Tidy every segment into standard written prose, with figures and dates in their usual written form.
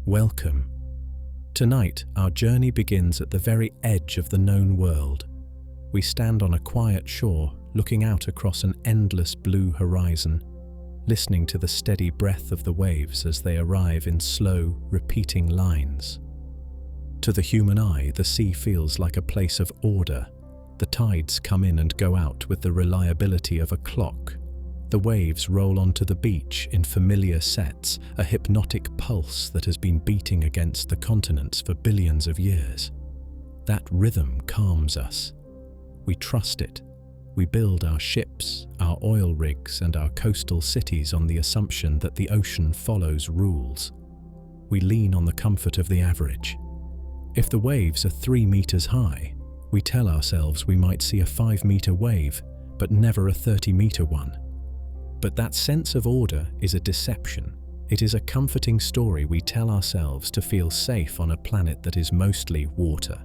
Welcome. Tonight, our journey begins at the very edge of the known world. We stand on a quiet shore, looking out across an endless blue horizon, listening to the steady breath of the waves as they arrive in slow, repeating lines. To the human eye, the sea feels like a place of order. The tides come in and go out with the reliability of a clock. The waves roll onto the beach in familiar sets, a hypnotic pulse that has been beating against the continents for billions of years. That rhythm calms us. We trust it. We build our ships, our oil rigs, and our coastal cities on the assumption that the ocean follows rules. We lean on the comfort of the average. If the waves are 3 meters high, we tell ourselves we might see a 5-meter wave, but never a 30-meter one. But that sense of order is a deception. It is a comforting story we tell ourselves to feel safe on a planet that is mostly water.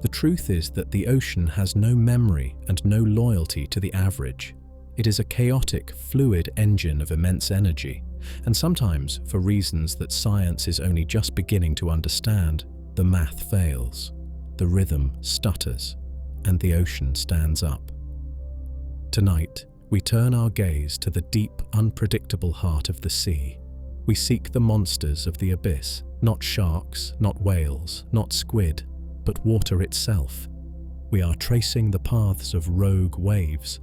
The truth is that the ocean has no memory and no loyalty to the average. It is a chaotic, fluid engine of immense energy, and sometimes, for reasons that science is only just beginning to understand, the math fails, the rhythm stutters, and the ocean stands up. Tonight, we turn our gaze to the deep, unpredictable heart of the sea. We seek the monsters of the abyss, not sharks, not whales, not squid, but water itself. We are tracing the paths of rogue waves.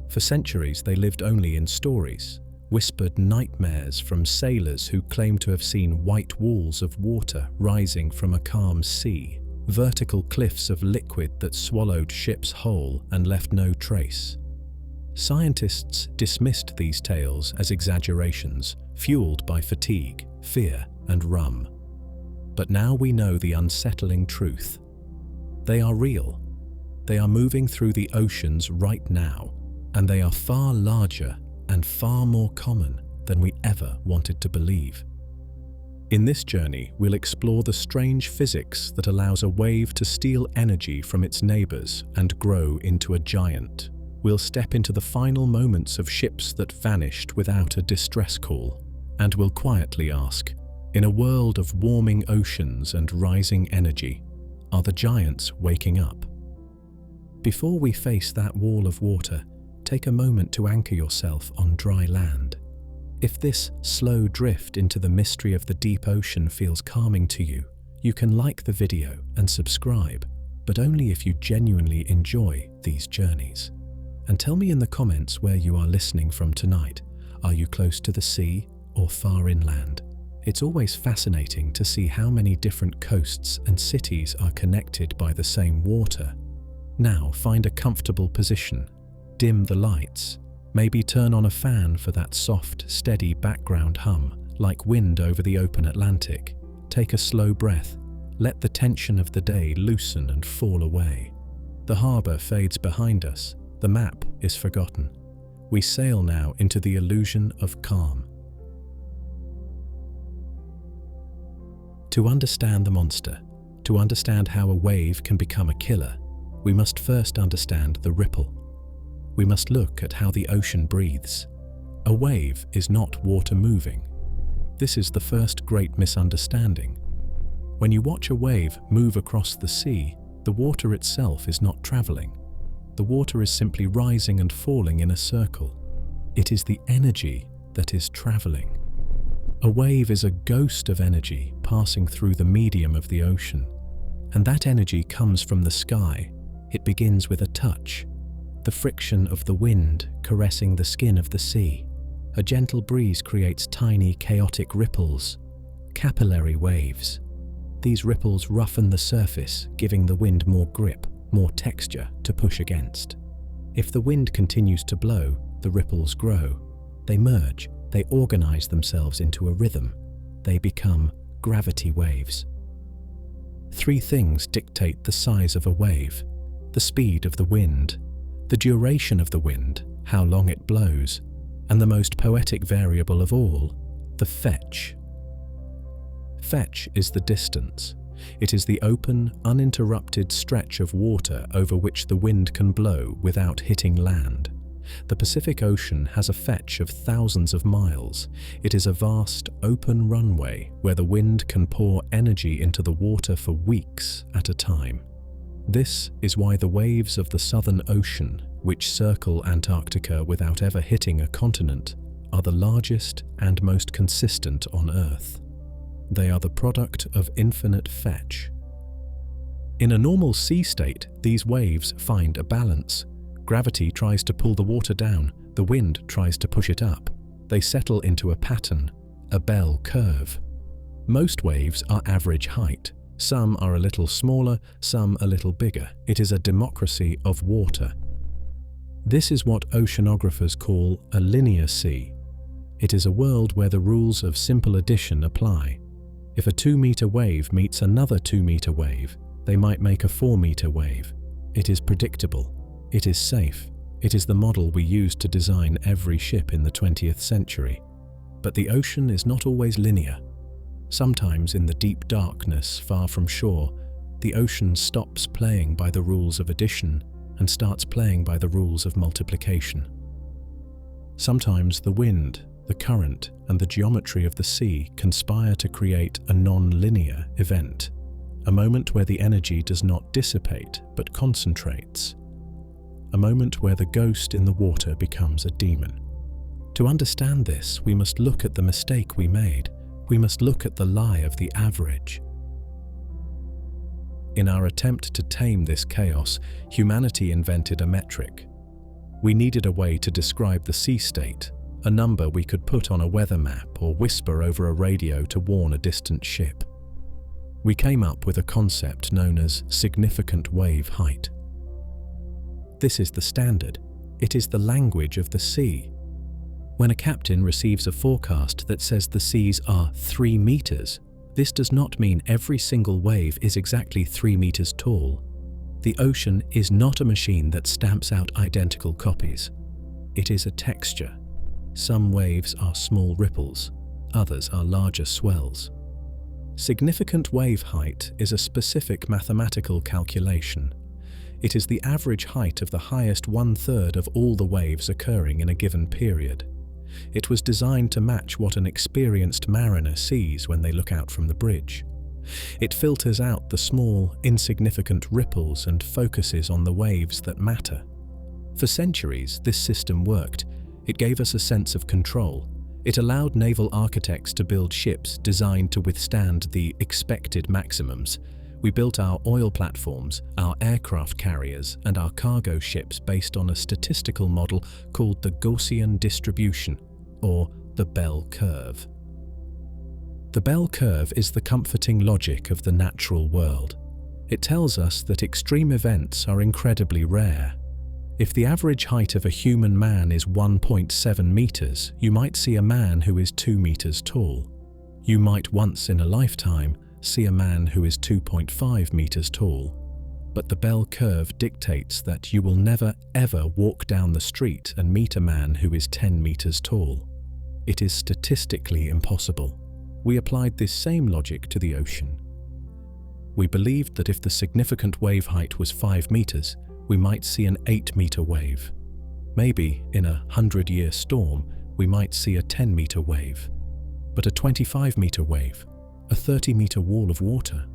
For centuries, they lived only in stories, whispered nightmares from sailors who claim to have seen white walls of water rising from a calm sea, vertical cliffs of liquid that swallowed ships whole and left no trace. Scientists dismissed these tales as exaggerations, fueled by fatigue, fear, and rum. But now we know the unsettling truth. They are real. They are moving through the oceans right now, and they are far larger and far more common than we ever wanted to believe. In this journey, we'll explore the strange physics that allows a wave to steal energy from its neighbors and grow into a giant. We'll step into the final moments of ships that vanished without a distress call, and we'll quietly ask, in a world of warming oceans and rising energy, are the giants waking up? Before we face that wall of water, take a moment to anchor yourself on dry land. If this slow drift into the mystery of the deep ocean feels calming to you, you can like the video and subscribe, but only if you genuinely enjoy these journeys. And tell me in the comments where you are listening from tonight. Are you close to the sea or far inland? It's always fascinating to see how many different coasts and cities are connected by the same water. Now find a comfortable position. Dim the lights. Maybe turn on a fan for that soft, steady background hum, like wind over the open Atlantic. Take a slow breath. Let the tension of the day loosen and fall away. The harbor fades behind us. The map is forgotten. We sail now into the illusion of calm. To understand the monster, to understand how a wave can become a killer, we must first understand the ripple. We must look at how the ocean breathes. A wave is not water moving. This is the first great misunderstanding. When you watch a wave move across the sea, the water itself is not traveling. The water is simply rising and falling in a circle. It is the energy that is traveling. A wave is a ghost of energy passing through the medium of the ocean. And that energy comes from the sky. It begins with a touch. The friction of the wind caressing the skin of the sea. A gentle breeze creates tiny, chaotic ripples, capillary waves. These ripples roughen the surface, giving the wind more grip, more texture to push against. If the wind continues to blow, the ripples grow. They merge, they organize themselves into a rhythm. They become gravity waves. 3 things dictate the size of a wave: the speed of the wind, the duration of the wind, how long it blows, and the most poetic variable of all, the fetch. Fetch is the distance. It is the open, uninterrupted stretch of water over which the wind can blow without hitting land. The Pacific Ocean has a fetch of thousands of miles. It is a vast, open runway where the wind can pour energy into the water for weeks at a time. This is why the waves of the Southern Ocean, which circle Antarctica without ever hitting a continent, are the largest and most consistent on Earth. They are the product of infinite fetch. In a normal sea state, these waves find a balance. Gravity tries to pull the water down, the wind tries to push it up. They settle into a pattern, a bell curve. Most waves are average height. Some are a little smaller, some a little bigger. It is a democracy of water. This is what oceanographers call a linear sea. It is a world where the rules of simple addition apply. If a 2-meter wave meets another 2-meter wave, they might make a 4-meter wave. It is predictable. It is safe. It is the model we use to design every ship in the 20th century. But the ocean is not always linear. Sometimes in the deep darkness far from shore, the ocean stops playing by the rules of addition and starts playing by the rules of multiplication. Sometimes the wind, the current, and the geometry of the sea conspire to create a non-linear event, a moment where the energy does not dissipate but concentrates, a moment where the ghost in the water becomes a demon. To understand this, we must look at the mistake we made. We must look at the lie of the average. In our attempt to tame this chaos, humanity invented a metric. We needed a way to describe the sea state, a number we could put on a weather map or whisper over a radio to warn a distant ship. We came up with a concept known as significant wave height. This is the standard. It is the language of the sea. When a captain receives a forecast that says the seas are 3 meters, this does not mean every single wave is exactly 3 meters tall. The ocean is not a machine that stamps out identical copies. It is a texture. Some waves are small ripples, others are larger swells. Significant wave height is a specific mathematical calculation. It is the average height of the highest 1/3 of all the waves occurring in a given period. It was designed to match what an experienced mariner sees when they look out from the bridge. It filters out the small, insignificant ripples and focuses on the waves that matter. For centuries, this system worked. It gave us a sense of control. It allowed naval architects to build ships designed to withstand the expected maximums. We built our oil platforms, our aircraft carriers, and our cargo ships based on a statistical model called the Gaussian distribution, or the bell curve. The bell curve is the comforting logic of the natural world. It tells us that extreme events are incredibly rare. If the average height of a human man is 1.7 meters, you might see a man who is 2 meters tall. You might once in a lifetime see a man who is 2.5 meters tall. But the bell curve dictates that you will never ever walk down the street and meet a man who is 10 meters tall. It is statistically impossible. We applied this same logic to the ocean. We believed that if the significant wave height was 5 meters, we might see an 8-meter wave. Maybe in a 100-year storm, we might see a 10-meter wave. But a 25-meter wave, a 30-meter wall of water,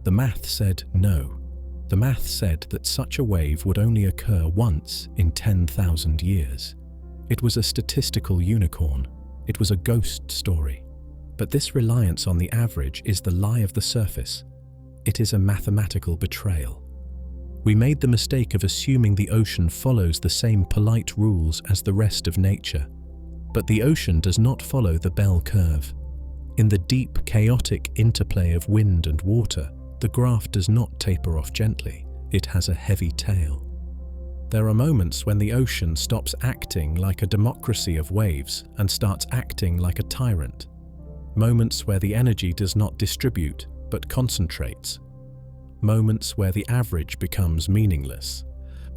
the math said no. The math said that such a wave would only occur once in 10,000 years. It was a statistical unicorn. It was a ghost story. But this reliance on the average is the lie of the surface. It is a mathematical betrayal. We made the mistake of assuming the ocean follows the same polite rules as the rest of nature. But the ocean does not follow the bell curve. In the deep, chaotic interplay of wind and water, the graph does not taper off gently. It has a heavy tail. There are moments when the ocean stops acting like a democracy of waves and starts acting like a tyrant. Moments where the energy does not distribute, but concentrates. Moments where the average becomes meaningless.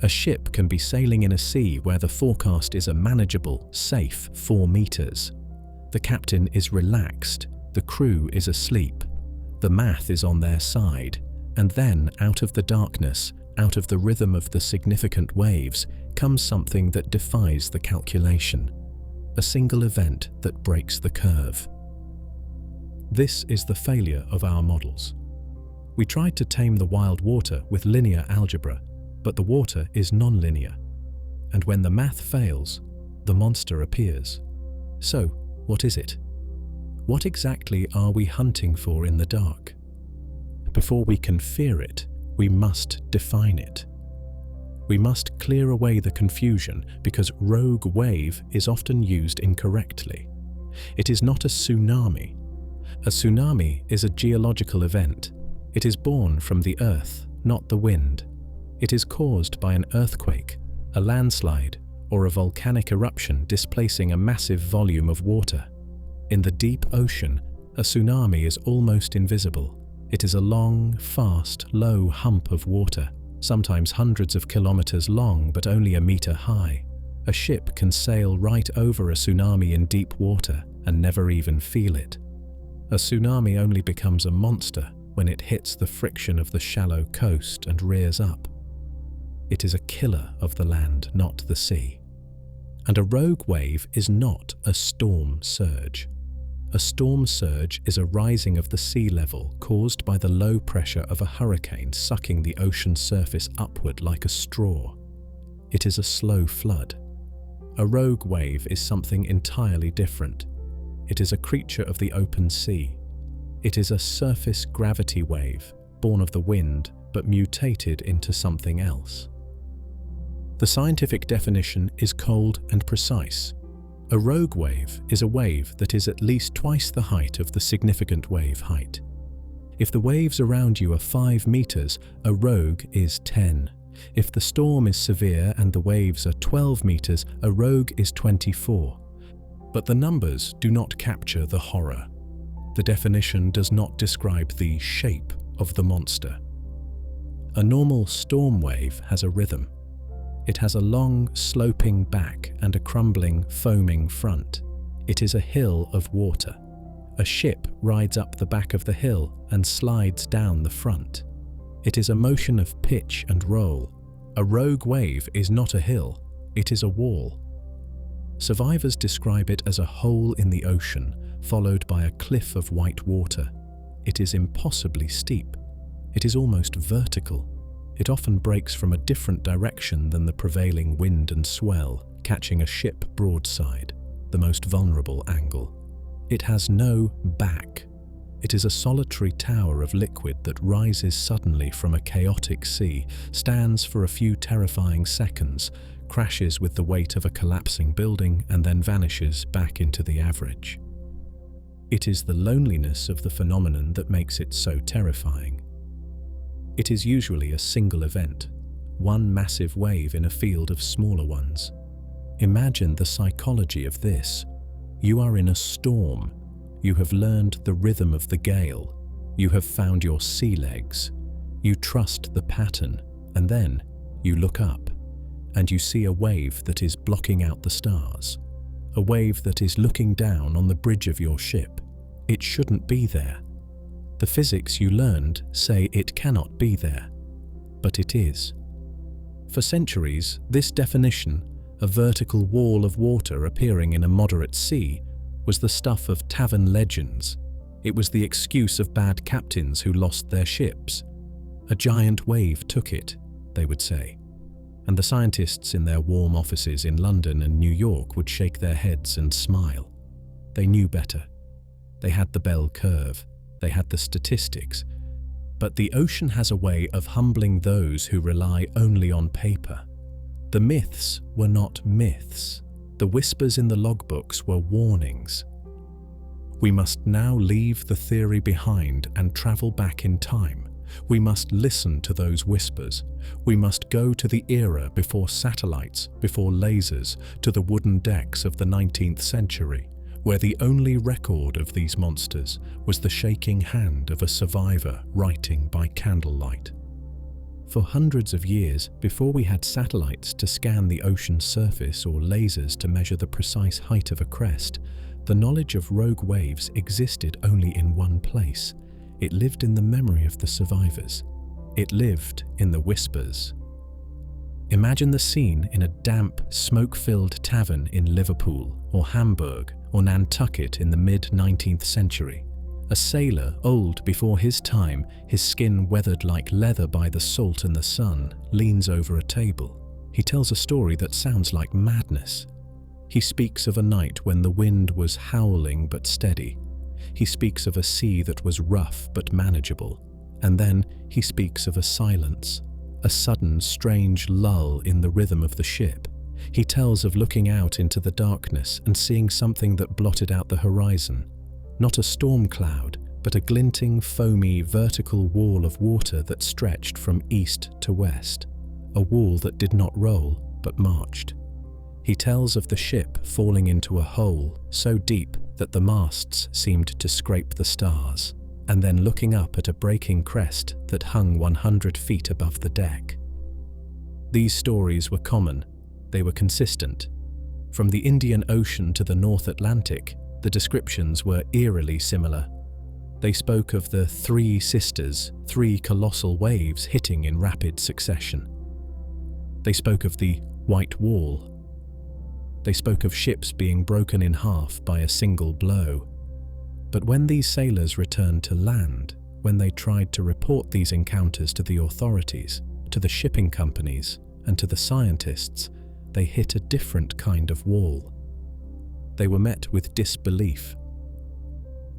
A ship can be sailing in a sea where the forecast is a manageable, safe 4 meters. The captain is relaxed, the crew is asleep. The math is on their side, and then, out of the darkness, Out of the rhythm of the significant waves comes something that defies the calculation, a single event that breaks the curve. This is the failure of our models. We tried to tame the wild water with linear algebra, but the water is non-linear. And when the math fails, the monster appears. So, what is it? What exactly are we hunting for in the dark? Before we can fear it, we must define it. We must clear away the confusion because rogue wave is often used incorrectly. It is not a tsunami. A tsunami is a geological event. It is born from the earth, not the wind. It is caused by an earthquake, a landslide, or a volcanic eruption displacing a massive volume of water. In the deep ocean, a tsunami is almost invisible. It is a long, fast, low hump of water, sometimes hundreds of kilometers long but only a meter high. A ship can sail right over a tsunami in deep water and never even feel it. A tsunami only becomes a monster when it hits the friction of the shallow coast and rears up. It is a killer of the land, not the sea. And a rogue wave is not a storm surge. A storm surge is a rising of the sea level caused by the low pressure of a hurricane sucking the ocean surface upward like a straw. It is a slow flood. A rogue wave is something entirely different. It is a creature of the open sea. It is a surface gravity wave, born of the wind, but mutated into something else. The scientific definition is cold and precise. A rogue wave is a wave that is at least twice the height of the significant wave height. If the waves around you are 5 meters, a rogue is 10. If the storm is severe and the waves are 12 meters, a rogue is 24. But the numbers do not capture the horror. The definition does not describe the shape of the monster. A normal storm wave has a rhythm. It has a long, sloping back and a crumbling, foaming front. It is a hill of water. A ship rides up the back of the hill and slides down the front. It is a motion of pitch and roll. A rogue wave is not a hill, it is a wall. Survivors describe it as a hole in the ocean, followed by a cliff of white water. It is impossibly steep. It is almost vertical. It often breaks from a different direction than the prevailing wind and swell, catching a ship broadside, the most vulnerable angle. It has no back. It is a solitary tower of liquid that rises suddenly from a chaotic sea, stands for a few terrifying seconds, crashes with the weight of a collapsing building, and then vanishes back into the average. It is the loneliness of the phenomenon that makes it so terrifying. It is usually a single event, one massive wave in a field of smaller ones. Imagine the psychology of this. You are in a storm. You have learned the rhythm of the gale. You have found your sea legs. You trust the pattern, and then you look up, and you see a wave that is blocking out the stars. A wave that is looking down on the bridge of your ship. It shouldn't be there. The physics you learned say it cannot be there, but it is. For centuries, this definition, a vertical wall of water appearing in a moderate sea, was the stuff of tavern legends. It was the excuse of bad captains who lost their ships. A giant wave took it, they would say. And the scientists in their warm offices in London and New York would shake their heads and smile. They knew better. They had the bell curve. They had the statistics. But the ocean has a way of humbling those who rely only on paper. The myths were not myths. The whispers in the logbooks were warnings. We must now leave the theory behind and travel back in time. We must listen to those whispers. We must go to the era before satellites, before lasers, to the wooden decks of the 19th century, where the only record of these monsters was the shaking hand of a survivor writing by candlelight. For hundreds of years, before we had satellites to scan the ocean's surface or lasers to measure the precise height of a crest, the knowledge of rogue waves existed only in one place. It lived in the memory of the survivors. It lived in the whispers. Imagine the scene in a damp, smoke-filled tavern in Liverpool or Hamburg or Nantucket in the mid-19th century. A sailor, old before his time, his skin weathered like leather by the salt and the sun, leans over a table. He tells a story that sounds like madness. He speaks of a night when the wind was howling but steady. He speaks of a sea that was rough but manageable. And then he speaks of a silence, a sudden, strange lull in the rhythm of the ship. He tells of looking out into the darkness and seeing something that blotted out the horizon. Not a storm cloud, but a glinting, foamy, vertical wall of water that stretched from east to west. A wall that did not roll, but marched. He tells of the ship falling into a hole so deep that the masts seemed to scrape the stars, and then looking up at a breaking crest that hung 100 feet above the deck. These stories were common. They were consistent. From the Indian Ocean to the North Atlantic, the descriptions were eerily similar. They spoke of the three sisters, three colossal waves hitting in rapid succession. They spoke of the White Wall. They spoke of ships being broken in half by a single blow. But when these sailors returned to land, when they tried to report these encounters to the authorities, to the shipping companies, and to the scientists, they hit a different kind of wall. They were met with disbelief.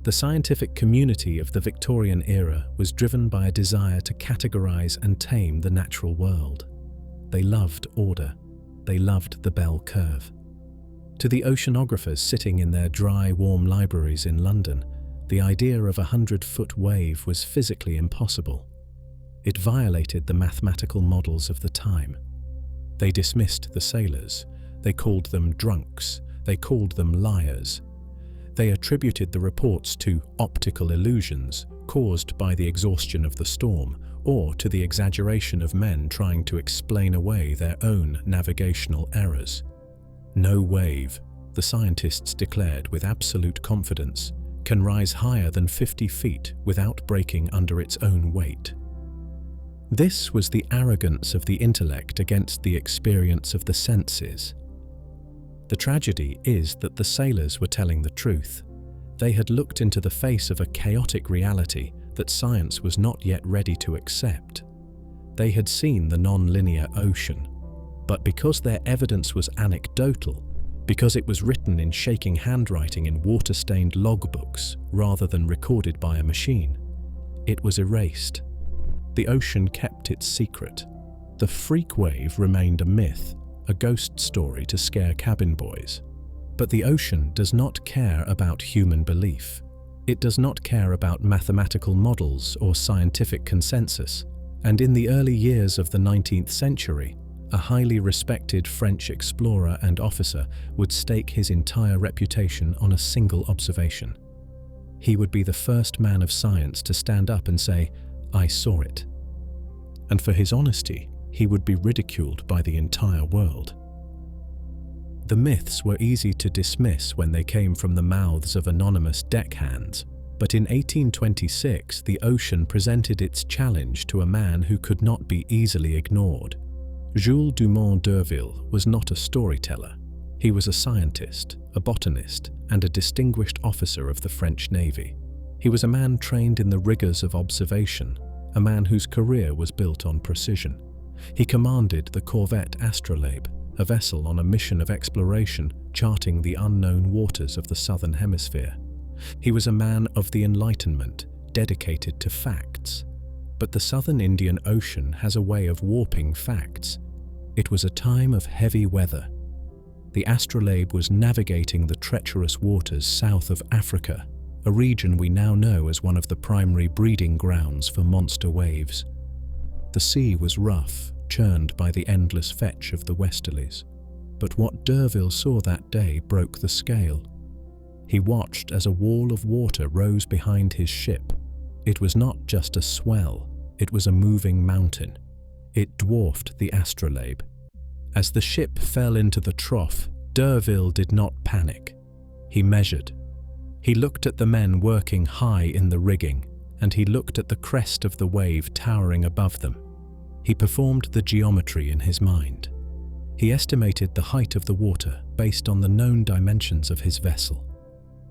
The scientific community of the Victorian era was driven by a desire to categorize and tame the natural world. They loved order. They loved the bell curve. To the oceanographers sitting in their dry, warm libraries in London, the idea of a 100-foot wave was physically impossible. It violated the mathematical models of the time. They dismissed the sailors. They called them drunks. They called them liars. They attributed the reports to optical illusions caused by the exhaustion of the storm, or to the exaggeration of men trying to explain away their own navigational errors. No wave, the scientists declared with absolute confidence, can rise higher than 50 feet without breaking under its own weight. This was the arrogance of the intellect against the experience of the senses. The tragedy is that the sailors were telling the truth. They had looked into the face of a chaotic reality that science was not yet ready to accept. They had seen the non-linear ocean, but because their evidence was anecdotal, because it was written in shaking handwriting in water-stained logbooks rather than recorded by a machine, it was erased. The ocean kept its secret. The freak wave remained a myth, a ghost story to scare cabin boys. But the ocean does not care about human belief. It does not care about mathematical models or scientific consensus. And in the early years of the 19th century, a highly respected French explorer and officer would stake his entire reputation on a single observation. He would be the first man of science to stand up and say, "I saw it." And for his honesty, he would be ridiculed by the entire world. The myths were easy to dismiss when they came from the mouths of anonymous deckhands, but in 1826 the ocean presented its challenge to a man who could not be easily ignored. Jules Dumont d'Urville was not a storyteller. He was a scientist, a botanist, and a distinguished officer of the French Navy. He was a man trained in the rigors of observation, a man whose career was built on precision. He commanded the corvette Astrolabe, a vessel on a mission of exploration charting the unknown waters of the Southern Hemisphere. He was a man of the Enlightenment, dedicated to facts. But the Southern Indian Ocean has a way of warping facts. It was a time of heavy weather. The Astrolabe was navigating the treacherous waters south of Africa, a region we now know as one of the primary breeding grounds for monster waves. The sea was rough, churned by the endless fetch of the westerlies. But what d'Urville saw that day broke the scale. He watched as a wall of water rose behind his ship. It was not just a swell, it was a moving mountain. It dwarfed the Astrolabe. As the ship fell into the trough, d'Urville did not panic. He measured. He looked at the men working high in the rigging, and he looked at the crest of the wave towering above them. He performed the geometry in his mind. He estimated the height of the water based on the known dimensions of his vessel.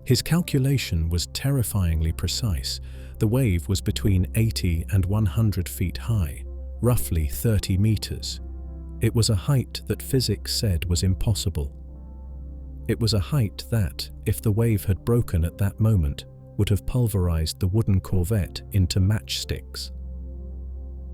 His calculation was terrifyingly precise. The wave was between 80 and 100 feet high, roughly 30 meters. It was a height that physics said was impossible. It was a height that, if the wave had broken at that moment, would have pulverized the wooden corvette into matchsticks.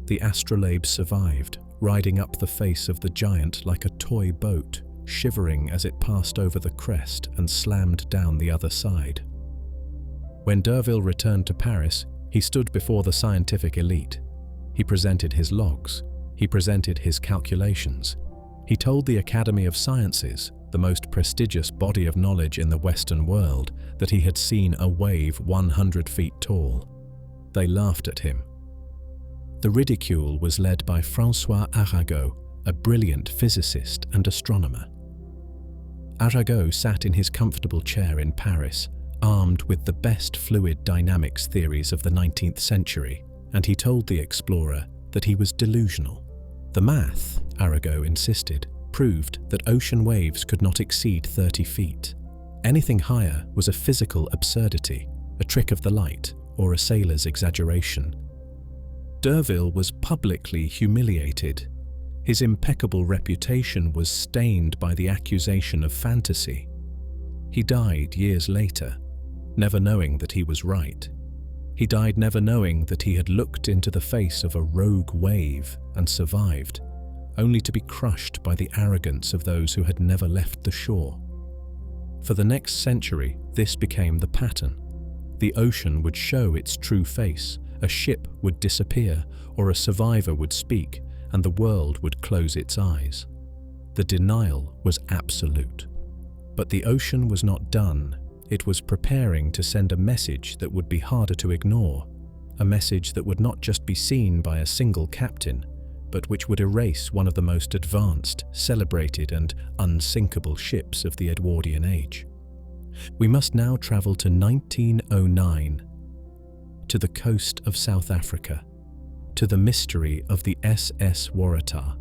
The astrolabe survived, riding up the face of the giant like a toy boat, shivering as it passed over the crest and slammed down the other side. When d'Urville returned to Paris, he stood before the scientific elite. He presented his logs. He presented his calculations. He told the Academy of Sciences, the most prestigious body of knowledge in the Western world, that he had seen a wave 100 feet tall. They laughed at him. The ridicule was led by François Arago, a brilliant physicist and astronomer. Arago sat in his comfortable chair in Paris, armed with the best fluid dynamics theories of the 19th century, and he told the explorer that he was delusional. The math, Arago insisted, proved that ocean waves could not exceed 30 feet. Anything higher was a physical absurdity, a trick of the light, or a sailor's exaggeration. D'Urville was publicly humiliated. His impeccable reputation was stained by the accusation of fantasy. He died years later, never knowing that he was right. He died never knowing that he had looked into the face of a rogue wave and survived, only to be crushed by the arrogance of those who had never left the shore. For the next century, this became the pattern. The ocean would show its true face, a ship would disappear, or a survivor would speak, and the world would close its eyes. The denial was absolute. But the ocean was not done. It was preparing to send a message that would be harder to ignore, a message that would not just be seen by a single captain, but which would erase one of the most advanced, celebrated and unsinkable ships of the Edwardian Age. We must now travel to 1909, to the coast of South Africa, to the mystery of the SS Waratah.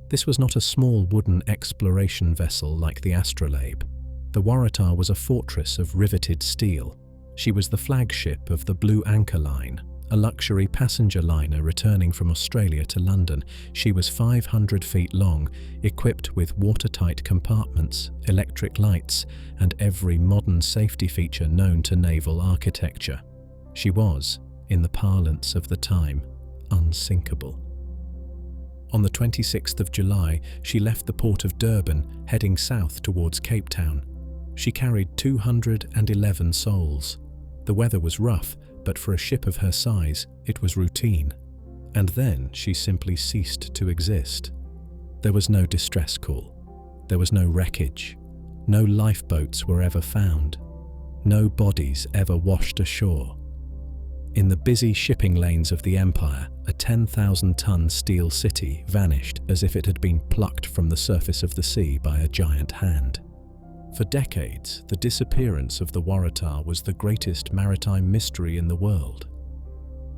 This was not a small wooden exploration vessel like the astrolabe. The Waratah was a fortress of riveted steel. She was the flagship of the Blue Anchor Line, a luxury passenger liner returning from Australia to London. She was 500 feet long, equipped with watertight compartments, electric lights, and every modern safety feature known to naval architecture. She was, in the parlance of the time, unsinkable. On the 26th of July, she left the port of Durban, heading south towards Cape Town. She carried 211 souls. The weather was rough, but for a ship of her size, it was routine. And then she simply ceased to exist. There was no distress call. There was no wreckage. No lifeboats were ever found. No bodies ever washed ashore. In the busy shipping lanes of the empire, a 10,000-ton steel city vanished as if it had been plucked from the surface of the sea by a giant hand. For decades, the disappearance of the Waratah was the greatest maritime mystery in the world.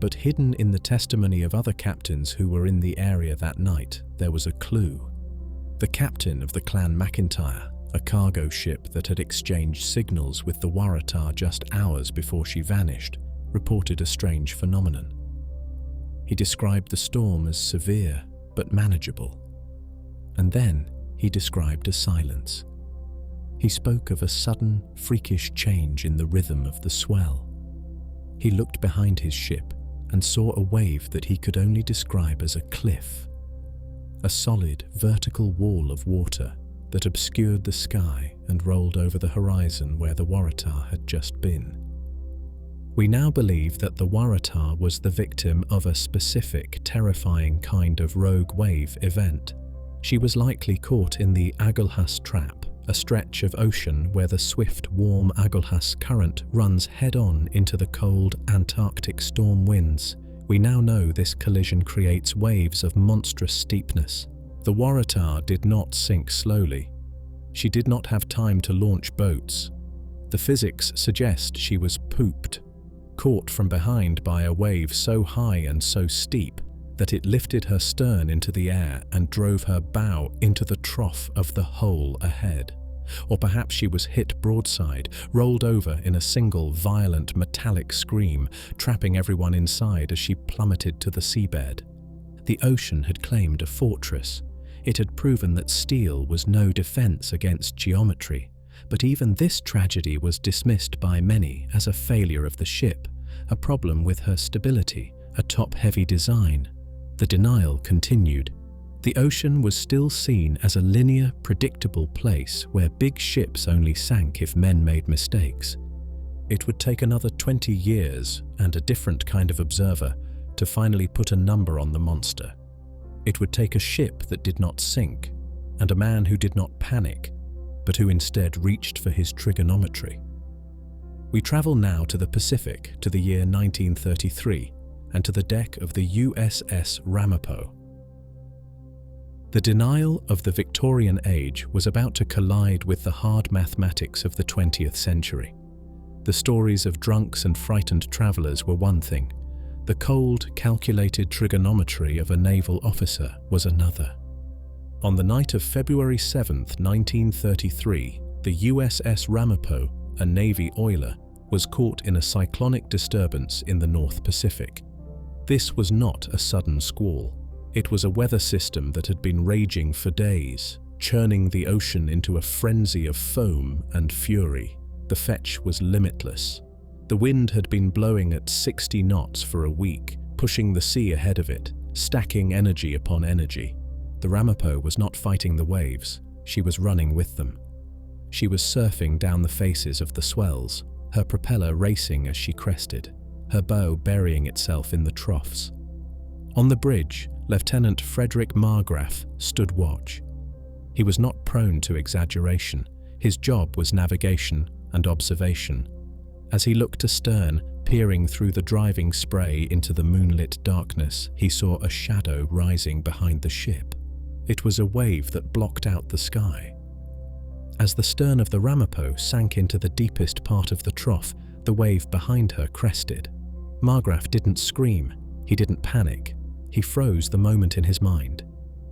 But hidden in the testimony of other captains who were in the area that night, there was a clue. The captain of the Clan McIntyre, a cargo ship that had exchanged signals with the Waratah just hours before she vanished, reported a strange phenomenon. He described the storm as severe but manageable. And then he described a silence. He spoke of a sudden, freakish change in the rhythm of the swell. He looked behind his ship and saw a wave that he could only describe as a cliff, a solid, vertical wall of water that obscured the sky and rolled over the horizon where the Waratah had just been. We now believe that the Waratah was the victim of a specific, terrifying kind of rogue wave event. She was likely caught in the Agulhas Trap, a stretch of ocean where the swift, warm Agulhas current runs head-on into the cold Antarctic storm winds. We now know this collision creates waves of monstrous steepness. The Waratah did not sink slowly. She did not have time to launch boats. The physics suggest she was pooped, caught from behind by a wave so high and so steep that it lifted her stern into the air and drove her bow into the trough of the hole ahead. Or perhaps she was hit broadside, rolled over in a single violent metallic scream, trapping everyone inside as she plummeted to the seabed. The ocean had claimed a fortress. It had proven that steel was no defense against geometry. But even this tragedy was dismissed by many as a failure of the ship, a problem with her stability, a top-heavy design. The denial continued. The ocean was still seen as a linear, predictable place where big ships only sank if men made mistakes. It would take another 20 years and a different kind of observer to finally put a number on the monster. It would take a ship that did not sink, and a man who did not panic, but who instead reached for his trigonometry. We travel now to the Pacific, to the year 1933, and to the deck of the USS Ramapo. The denial of the Victorian age was about to collide with the hard mathematics of the 20th century. The stories of drunks and frightened travelers were one thing. The cold, calculated trigonometry of a naval officer was another. On the night of February 7, 1933, the USS Ramapo, a Navy oiler, was caught in a cyclonic disturbance in the North Pacific. This was not a sudden squall. It was a weather system that had been raging for days, churning the ocean into a frenzy of foam and fury. The fetch was limitless. The wind had been blowing at 60 knots for a week, pushing the sea ahead of it, stacking energy upon energy. The Ramapo was not fighting the waves, she was running with them. She was surfing down the faces of the swells, her propeller racing as she crested, her bow burying itself in the troughs. On the bridge, Lieutenant Frederick Margraf stood watch. He was not prone to exaggeration. His job was navigation and observation. As he looked astern, peering through the driving spray into the moonlit darkness, he saw a shadow rising behind the ship. It was a wave that blocked out the sky. As the stern of the Ramapo sank into the deepest part of the trough, the wave behind her crested. Margraf didn't scream. He didn't panic. He froze the moment in his mind.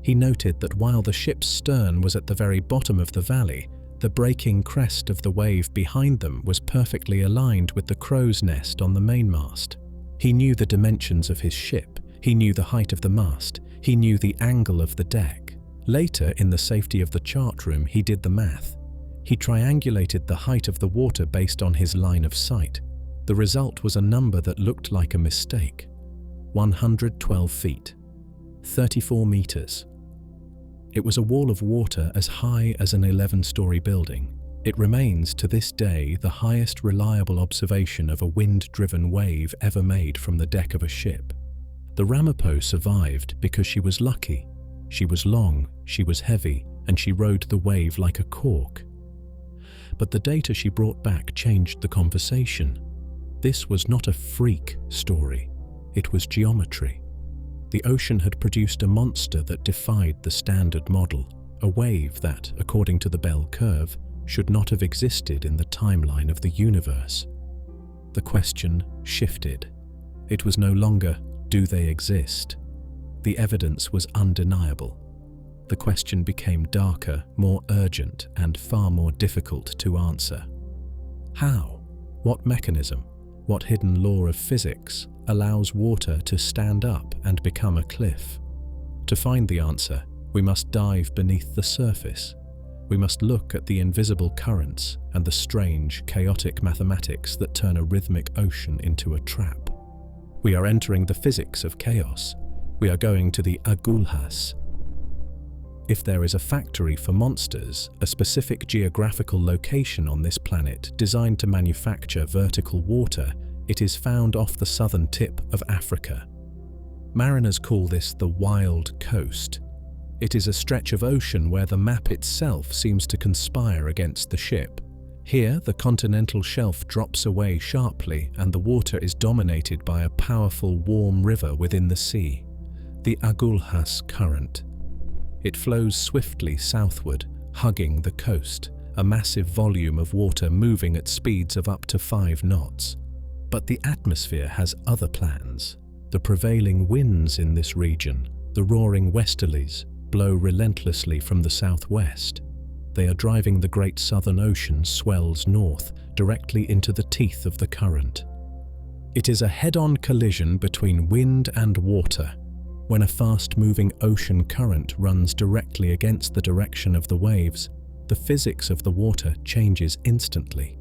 He noted that while the ship's stern was at the very bottom of the valley, the breaking crest of the wave behind them was perfectly aligned with the crow's nest on the mainmast. He knew the dimensions of his ship. He knew the height of the mast. He knew the angle of the deck. Later, in the safety of the chart room, he did the math. He triangulated the height of the water based on his line of sight. The result was a number that looked like a mistake. 112 feet, 34 meters. It was a wall of water as high as an 11-story building. It remains to this day the highest reliable observation of a wind-driven wave ever made from the deck of a ship. The Ramapo survived because she was lucky. She was long, she was heavy, and she rode the wave like a cork. But the data she brought back changed the conversation. This was not a freak story. It was geometry. The ocean had produced a monster that defied the standard model, a wave that, according to the bell curve, should not have existed in the timeline of the universe. The question shifted. It was no longer, do they exist? The evidence was undeniable. The question became darker, more urgent, and far more difficult to answer. How? What mechanism? What hidden law of physics allows water to stand up and become a cliff? To find the answer, we must dive beneath the surface. We must look at the invisible currents and the strange, chaotic mathematics that turn a rhythmic ocean into a trap. We are entering the physics of chaos. We are going to the Agulhas. If there is a factory for monsters, a specific geographical location on this planet designed to manufacture vertical water, it is found off the southern tip of Africa. Mariners call this the Wild Coast. It is a stretch of ocean where the map itself seems to conspire against the ship. Here, the continental shelf drops away sharply and the water is dominated by a powerful warm river within the sea, the Agulhas Current. It flows swiftly southward, hugging the coast, a massive volume of water moving at speeds of up to 5 knots. But the atmosphere has other plans. The prevailing winds in this region, the roaring westerlies, blow relentlessly from the southwest. They are driving the great southern ocean swells north, directly into the teeth of the current. It is a head-on collision between wind and water. When a fast-moving ocean current runs directly against the direction of the waves, the physics of the water changes instantly.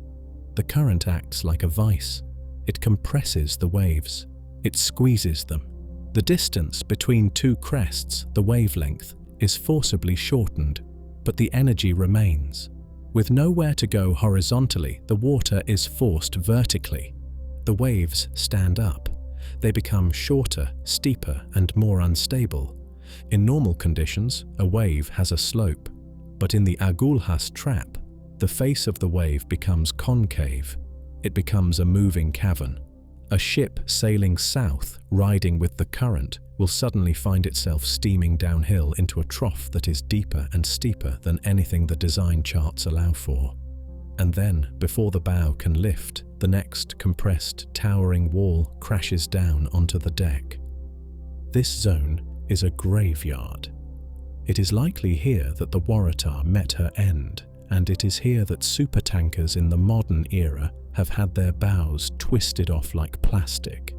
The current acts like a vice. It compresses the waves. It squeezes them. The distance between two crests, the wavelength, is forcibly shortened, but the energy remains. With nowhere to go horizontally, the water is forced vertically. The waves stand up. They become shorter, steeper, and more unstable. In normal conditions, a wave has a slope, but in the Agulhas trap, the face of the wave becomes concave. It becomes a moving cavern. A ship sailing south, riding with the current, will suddenly find itself steaming downhill into a trough that is deeper and steeper than anything the design charts allow for. And then, before the bow can lift, the next compressed, towering wall crashes down onto the deck. This zone is a graveyard. It is likely here that the Waratah met her end, and it is here that supertankers in the modern era have had their bows twisted off like plastic.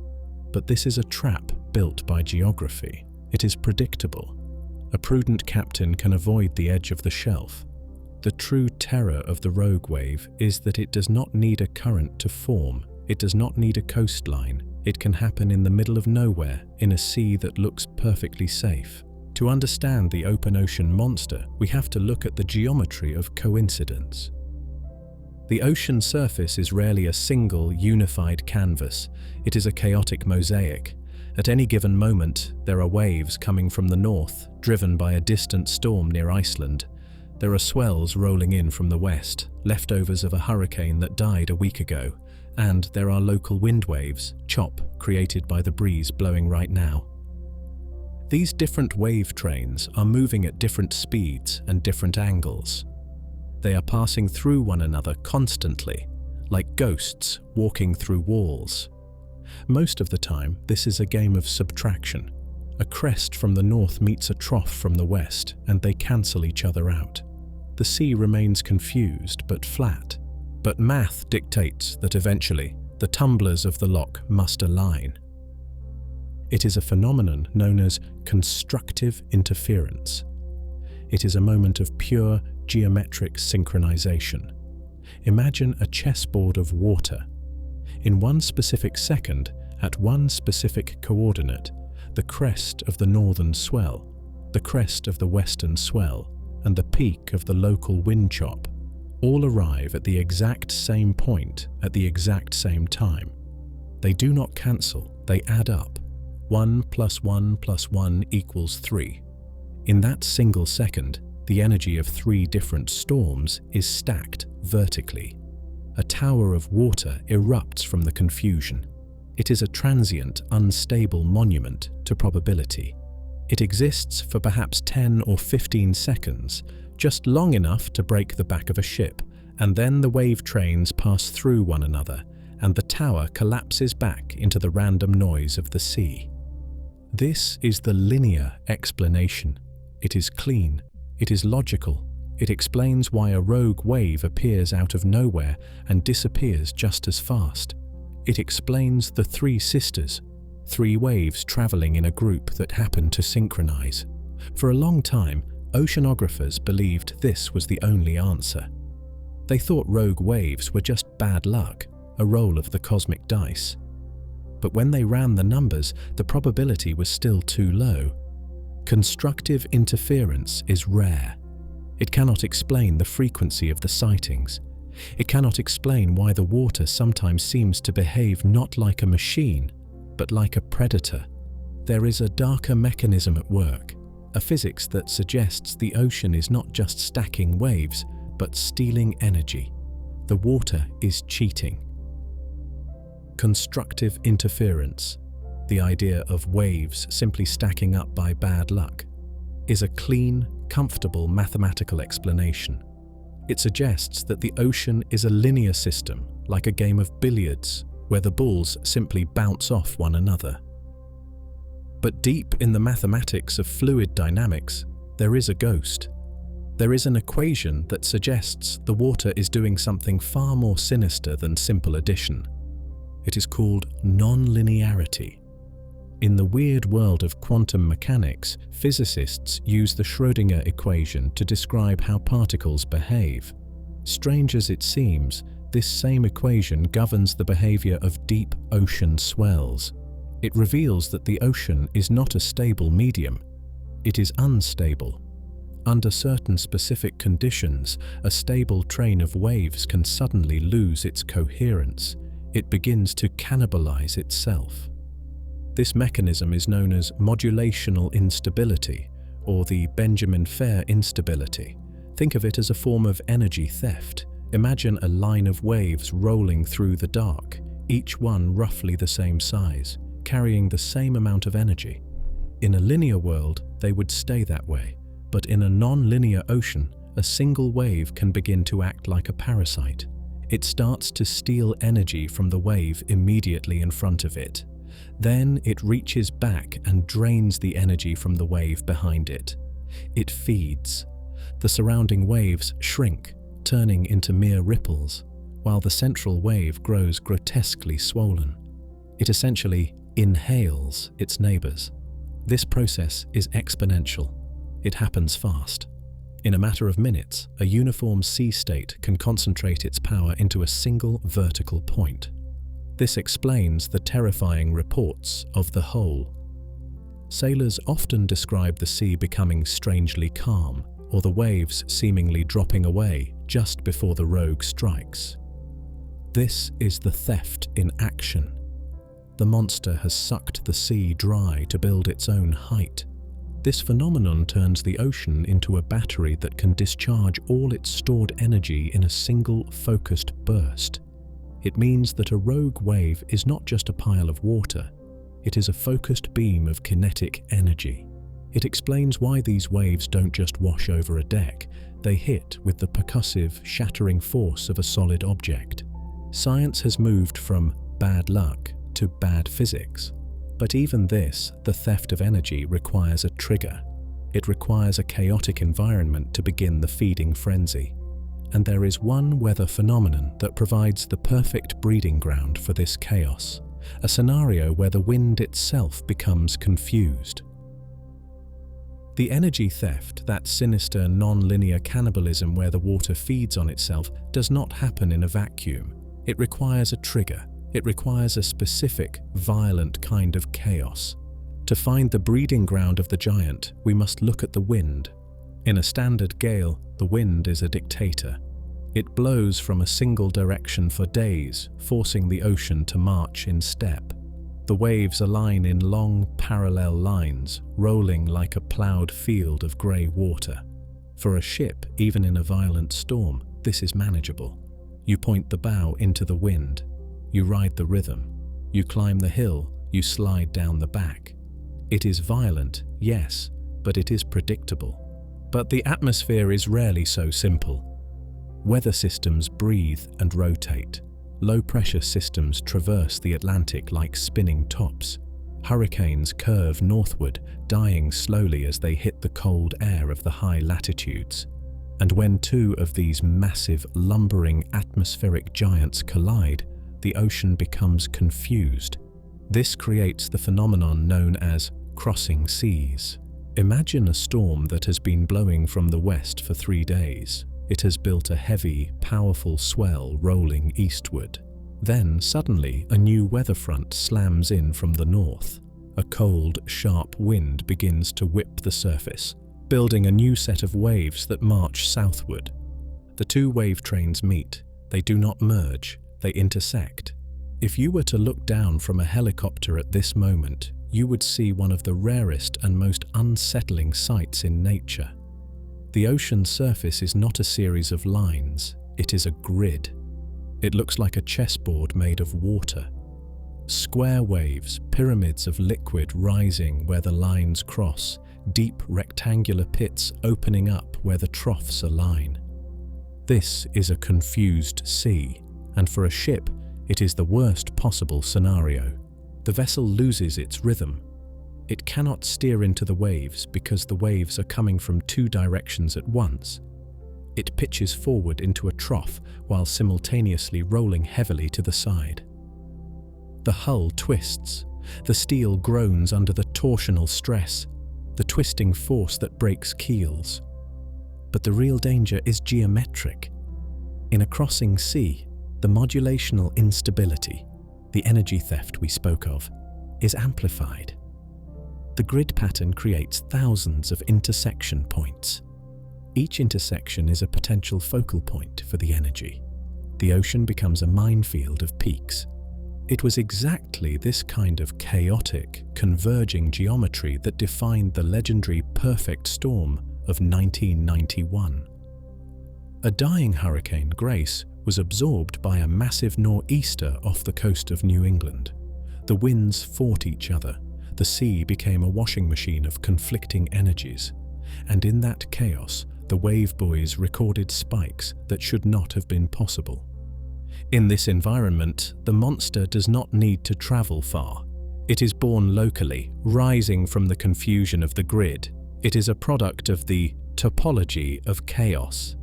But this is a trap built by geography. It is predictable. A prudent captain can avoid the edge of the shelf. The true terror of the rogue wave is that it does not need a current to form. It does not need a coastline. It can happen in the middle of nowhere, in a sea that looks perfectly safe. To understand the open ocean monster, we have to look at the geometry of coincidence. The ocean surface is rarely a single, unified canvas. It is a chaotic mosaic. At any given moment, there are waves coming from the north, driven by a distant storm near Iceland. There are swells rolling in from the west, leftovers of a hurricane that died a week ago. And there are local wind waves, chop, created by the breeze blowing right now. These different wave trains are moving at different speeds and different angles. They are passing through one another constantly, like ghosts walking through walls. Most of the time, this is a game of subtraction. A crest from the north meets a trough from the west, and they cancel each other out. The sea remains confused but flat. But math dictates that eventually, the tumblers of the loch must align. It is a phenomenon known as constructive interference. It is a moment of pure geometric synchronization. Imagine a chessboard of water. In one specific second, at one specific coordinate, the crest of the northern swell, the crest of the western swell, and the peak of the local wind chop all arrive at the exact same point at the exact same time. They do not cancel, they add up. 1 + 1 + 1 = 3. In that single second, the energy of 3 different storms is stacked vertically. A tower of water erupts from the confusion. It is a transient, unstable monument to probability. It exists for perhaps 10 or 15 seconds, just long enough to break the back of a ship, and then the wave trains pass through one another, and the tower collapses back into the random noise of the sea. This is the linear explanation. It is clean. It is logical. It explains why a rogue wave appears out of nowhere and disappears just as fast. It explains the 3 sisters, 3 waves traveling in a group that happen to synchronize. For a long time, oceanographers believed this was the only answer. They thought rogue waves were just bad luck, a roll of the cosmic dice. But when they ran the numbers, the probability was still too low. Constructive interference is rare. It cannot explain the frequency of the sightings. It cannot explain why the water sometimes seems to behave not like a machine, but like a predator. There is a darker mechanism at work, a physics that suggests the ocean is not just stacking waves, but stealing energy. The water is cheating. Constructive interference, the idea of waves simply stacking up by bad luck, is a clean, comfortable mathematical explanation. It suggests that the ocean is a linear system, like a game of billiards, where the balls simply bounce off one another. But deep in the mathematics of fluid dynamics, there is a ghost. There is an equation that suggests the water is doing something far more sinister than simple addition. It is called non-linearity. In the weird world of quantum mechanics, physicists use the Schrödinger equation to describe how particles behave. Strange as it seems, this same equation governs the behavior of deep ocean swells. It reveals that the ocean is not a stable medium. It is unstable. Under certain specific conditions, a stable train of waves can suddenly lose its coherence. It begins to cannibalize itself. This mechanism is known as modulational instability, or the Benjamin Fair instability. Think of it as a form of energy theft. Imagine a line of waves rolling through the dark, each one roughly the same size, carrying the same amount of energy. In a linear world, they would stay that way, but in a non-linear ocean, a single wave can begin to act like a parasite. It starts to steal energy from the wave immediately in front of it. Then it reaches back and drains the energy from the wave behind it. It feeds. The surrounding waves shrink, turning into mere ripples, while the central wave grows grotesquely swollen. It essentially inhales its neighbors. This process is exponential. It happens fast. In a matter of minutes, a uniform sea state can concentrate its power into a single vertical point. This explains the terrifying reports of the hole. Sailors often describe the sea becoming strangely calm, or the waves seemingly dropping away just before the rogue strikes. This is the theft in action. The monster has sucked the sea dry to build its own height. This phenomenon turns the ocean into a battery that can discharge all its stored energy in a single focused burst. It means that a rogue wave is not just a pile of water, it is a focused beam of kinetic energy. It explains why these waves don't just wash over a deck, they hit with the percussive, shattering force of a solid object. Science has moved from bad luck to bad physics. But even this, the theft of energy, requires a trigger. It requires a chaotic environment to begin the feeding frenzy. And there is one weather phenomenon that provides the perfect breeding ground for this chaos, a scenario where the wind itself becomes confused. The energy theft, that sinister non-linear cannibalism where the water feeds on itself, does not happen in a vacuum. It requires a trigger. It requires a specific, violent kind of chaos. To find the breeding ground of the giant, we must look at the wind. In a standard gale, the wind is a dictator. It blows from a single direction for days, forcing the ocean to march in step. The waves align in long, parallel lines, rolling like a ploughed field of grey water. For a ship, even in a violent storm, this is manageable. You point the bow into the wind. You ride the rhythm. You climb the hill. You slide down the back. It is violent, yes, but it is predictable. But the atmosphere is rarely so simple. Weather systems breathe and rotate. Low-pressure systems traverse the Atlantic like spinning tops. Hurricanes curve northward, dying slowly as they hit the cold air of the high latitudes. And when two of these massive, lumbering atmospheric giants collide, the ocean becomes confused. This creates the phenomenon known as crossing seas. Imagine a storm that has been blowing from the west for 3 days. It has built a heavy, powerful swell rolling eastward. Then, suddenly, a new weather front slams in from the north. A cold, sharp wind begins to whip the surface, building a new set of waves that march southward. The two wave trains meet. They do not merge. They intersect. If you were to look down from a helicopter at this moment, you would see one of the rarest and most unsettling sights in nature. The ocean's surface is not a series of lines, it is a grid. It looks like a chessboard made of water. Square waves, pyramids of liquid rising where the lines cross, deep rectangular pits opening up where the troughs align. This is a confused sea. And for a ship, It is the worst possible scenario. The vessel loses its rhythm. It cannot steer into the waves because the waves are coming from two directions at once. It pitches forward into a trough while simultaneously rolling heavily to the side. The hull twists. The steel groans under the torsional stress, the twisting force that breaks keels. But the real danger is geometric. In a crossing sea, the modulational instability, the energy theft we spoke of, is amplified. The grid pattern creates thousands of intersection points. Each intersection is a potential focal point for the energy. The ocean becomes a minefield of peaks. It was exactly this kind of chaotic, converging geometry that defined the legendary perfect storm of 1991. A dying Hurricane Grace was absorbed by a massive nor'easter off the coast of New England. The winds fought each other. The sea became a washing machine of conflicting energies. And in that chaos, the wave buoys recorded spikes that should not have been possible. In this environment, the monster does not need to travel far. It is born locally, rising from the confusion of the grid. It is a product of the topology of chaos.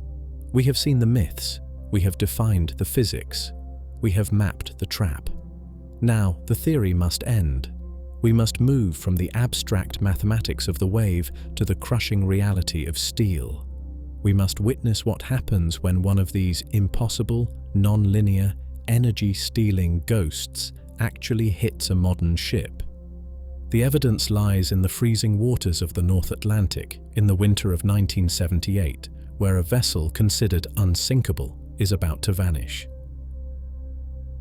We have seen the myths. We have defined the physics. We have mapped the trap. Now, the theory must end. We must move from the abstract mathematics of the wave to the crushing reality of steel. We must witness what happens when one of these impossible, non-linear, energy-stealing ghosts actually hits a modern ship. The evidence lies in the freezing waters of the North Atlantic in the winter of 1978, where a vessel considered unsinkable is about to vanish.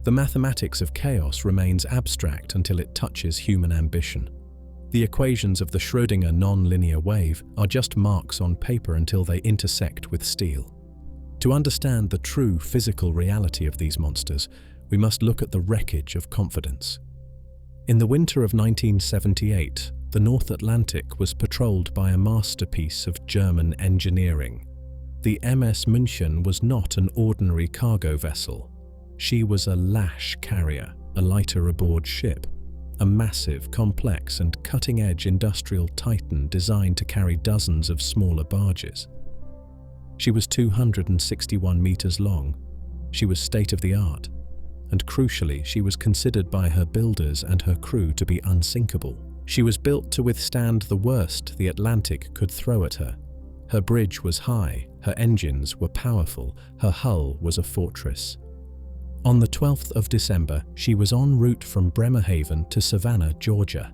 The mathematics of chaos remains abstract until it touches human ambition. The equations of the Schrödinger non-linear wave are just marks on paper until they intersect with steel. To understand the true physical reality of these monsters, we must look at the wreckage of confidence. In the winter of 1978, the North Atlantic was patrolled by a masterpiece of German engineering. The MS München was not an ordinary cargo vessel. She was a lash carrier, a lighter aboard ship, a massive, complex and cutting-edge industrial titan designed to carry dozens of smaller barges. She was 261 meters long. She was state-of-the-art, and crucially, she was considered by her builders and her crew to be unsinkable. She was built to withstand the worst the Atlantic could throw at her. Her bridge was high, her engines were powerful, her hull was a fortress. On the 12th of December, she was en route from Bremerhaven to Savannah, Georgia.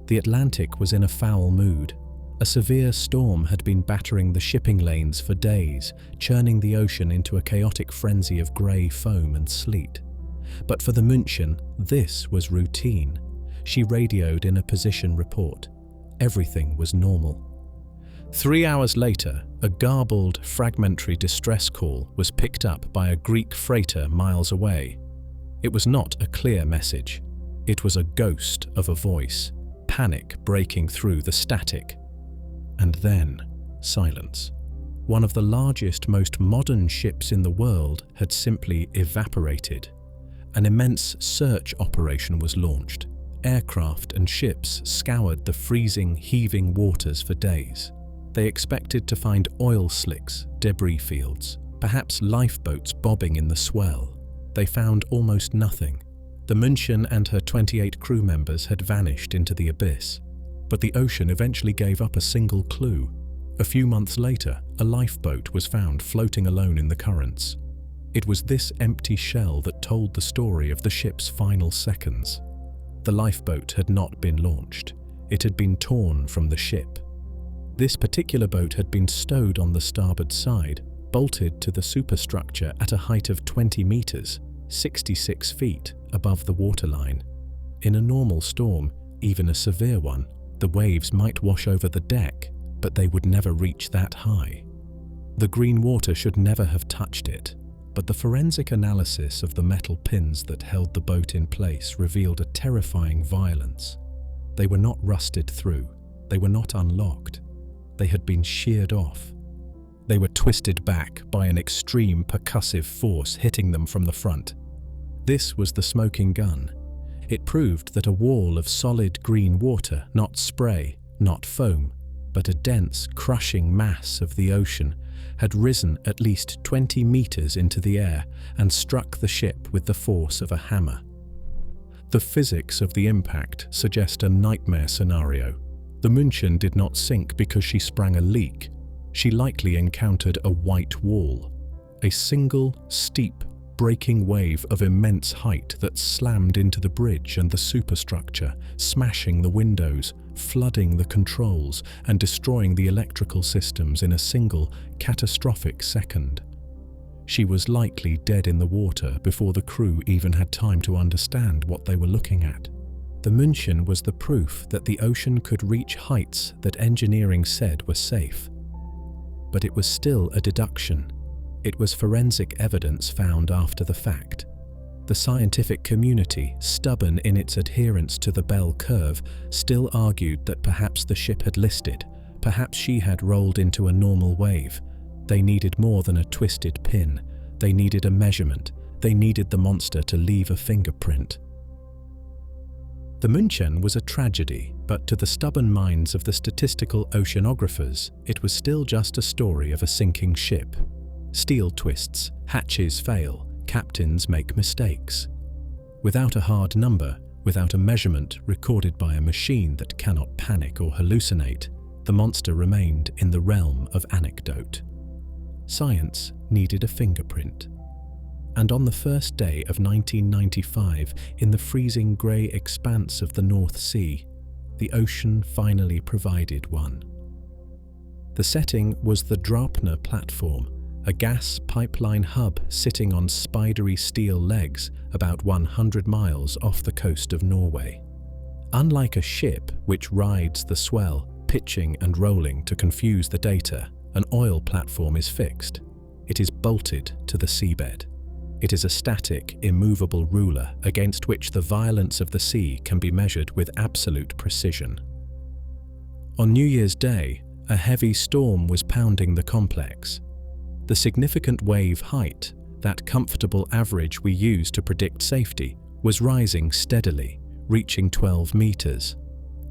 The Atlantic was in a foul mood. A severe storm had been battering the shipping lanes for days, churning the ocean into a chaotic frenzy of grey foam and sleet. But for the München, this was routine. She radioed in a position report. Everything was normal. 3 hours later, a garbled, fragmentary distress call was picked up by a Greek freighter miles away. It was not a clear message. It was a ghost of a voice, panic breaking through the static. And then, silence. One of the largest, most modern ships in the world had simply evaporated. An immense search operation was launched. Aircraft and ships scoured the freezing, heaving waters for days. They expected to find oil slicks, debris fields, perhaps lifeboats bobbing in the swell. They found almost nothing. The München and her 28 crew members had vanished into the abyss. But the ocean eventually gave up a single clue. A few months later, a lifeboat was found floating alone in the currents. It was this empty shell that told the story of the ship's final seconds. The lifeboat had not been launched. It had been torn from the ship. This particular boat had been stowed on the starboard side, bolted to the superstructure at a height of 20 meters, 66 feet above the waterline. In a normal storm, even a severe one, the waves might wash over the deck, but they would never reach that high. The green water should never have touched it, but the forensic analysis of the metal pins that held the boat in place revealed a terrifying violence. They were not rusted through. They were not unlocked. They had been sheared off. They were twisted back by an extreme percussive force hitting them from the front. This was the smoking gun. It proved that a wall of solid green water, not spray, not foam, but a dense, crushing mass of the ocean, had risen at least 20 meters into the air and struck the ship with the force of a hammer. The physics of the impact suggest a nightmare scenario. The München did not sink because she sprang a leak. She likely encountered a white wall, a single, steep, breaking wave of immense height that slammed into the bridge and the superstructure, smashing the windows, flooding the controls, and destroying the electrical systems in a single, catastrophic second. She was likely dead in the water before the crew even had time to understand what they were looking at. The München was the proof that the ocean could reach heights that engineering said were safe. But it was still a deduction. It was forensic evidence found after the fact. The scientific community, stubborn in its adherence to the bell curve, still argued that perhaps the ship had listed, perhaps she had rolled into a normal wave. They needed more than a twisted pin. They needed a measurement. They needed the monster to leave a fingerprint. The München was a tragedy, but to the stubborn minds of the statistical oceanographers, it was still just a story of a sinking ship. Steel twists, hatches fail, captains make mistakes. Without a hard number, without a measurement recorded by a machine that cannot panic or hallucinate, the monster remained in the realm of anecdote. Science needed a fingerprint. And on the first day of 1995, in the freezing grey expanse of the North Sea, the ocean finally provided one. The setting was the Dropner platform, a gas pipeline hub sitting on spidery steel legs about 100 miles off the coast of Norway. Unlike a ship which rides the swell, pitching and rolling to confuse the data, an oil platform is fixed. It is bolted to the seabed. It is a static, immovable ruler against which the violence of the sea can be measured with absolute precision. On New Year's Day, a heavy storm was pounding the complex. The significant wave height, that comfortable average we use to predict safety, was rising steadily, reaching 12 meters.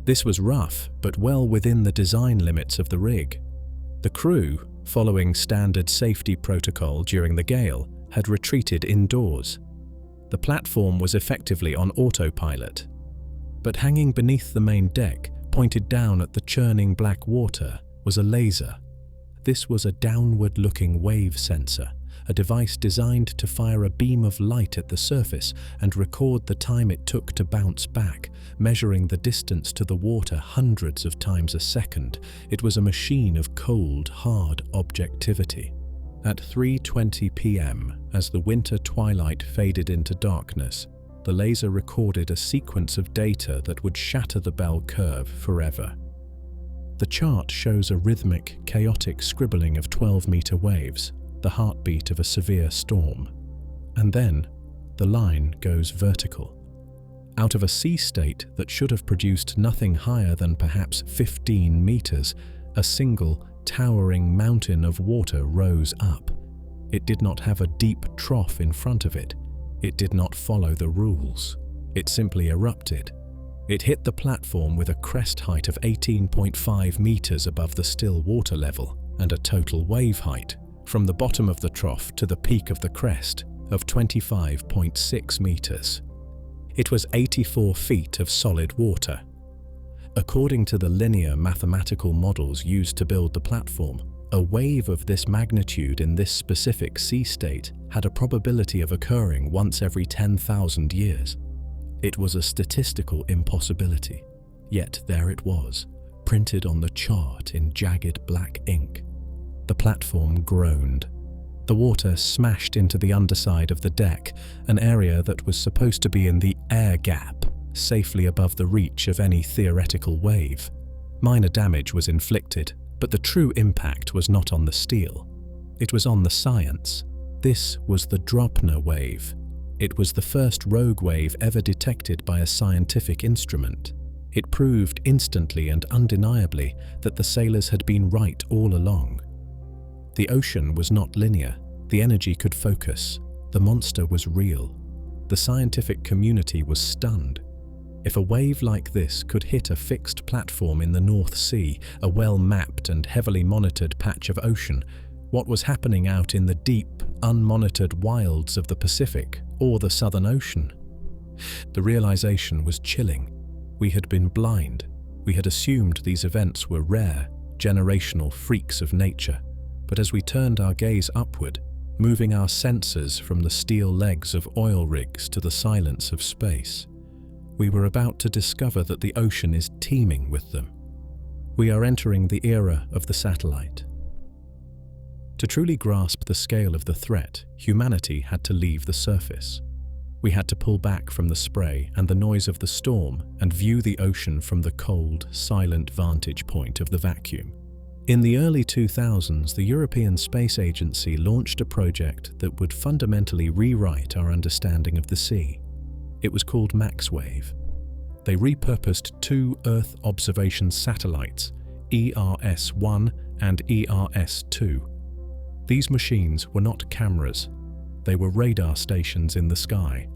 This was rough, but well within the design limits of the rig. The crew, following standard safety protocol during the gale, had retreated indoors. The platform was effectively on autopilot. But hanging beneath the main deck, pointed down at the churning black water, was a laser. This was a downward-looking wave sensor, a device designed to fire a beam of light at the surface and record the time it took to bounce back, measuring the distance to the water hundreds of times a second. It was a machine of cold, hard objectivity. At 3:20 p.m., as the winter twilight faded into darkness, the laser recorded a sequence of data that would shatter the bell curve forever. The chart shows a rhythmic, chaotic scribbling of 12-meter waves, the heartbeat of a severe storm. And then, the line goes vertical. Out of a sea state that should have produced nothing higher than perhaps 15 meters, a single, towering mountain of water rose up. It did not have a deep trough in front of it. It did not follow the rules. It simply erupted. It hit the platform with a crest height of 18.5 meters above the still water level and a total wave height, from the bottom of the trough to the peak of the crest, of 25.6 meters. It was 84 feet of solid water. According to the linear mathematical models used to build the platform, a wave of this magnitude in this specific sea state had a probability of occurring once every 10,000 years. It was a statistical impossibility, yet there it was, printed on the chart in jagged black ink. The platform groaned. The water smashed into the underside of the deck, an area that was supposed to be in the air gap, safely above the reach of any theoretical wave. Minor damage was inflicted, but the true impact was not on the steel. It was on the science. This was the Dropner wave. It was the first rogue wave ever detected by a scientific instrument. It proved instantly and undeniably that the sailors had been right all along. The ocean was not linear. The energy could focus. The monster was real. The scientific community was stunned. If a wave like this could hit a fixed platform in the North Sea, a well-mapped and heavily monitored patch of ocean, what was happening out in the deep, unmonitored wilds of the Pacific or the Southern Ocean? The realization was chilling. We had been blind. We had assumed these events were rare, generational freaks of nature. But as we turned our gaze upward, moving our sensors from the steel legs of oil rigs to the silence of space, we were about to discover that the ocean is teeming with them. We are entering the era of the satellite. To truly grasp the scale of the threat, humanity had to leave the surface. We had to pull back from the spray and the noise of the storm and view the ocean from the cold, silent vantage point of the vacuum. In the early 2000s, the European Space Agency launched a project that would fundamentally rewrite our understanding of the sea. It was called MaxWave. They repurposed two Earth observation satellites, ERS-1 and ERS-2. These machines were not cameras. They were radar stations in the sky.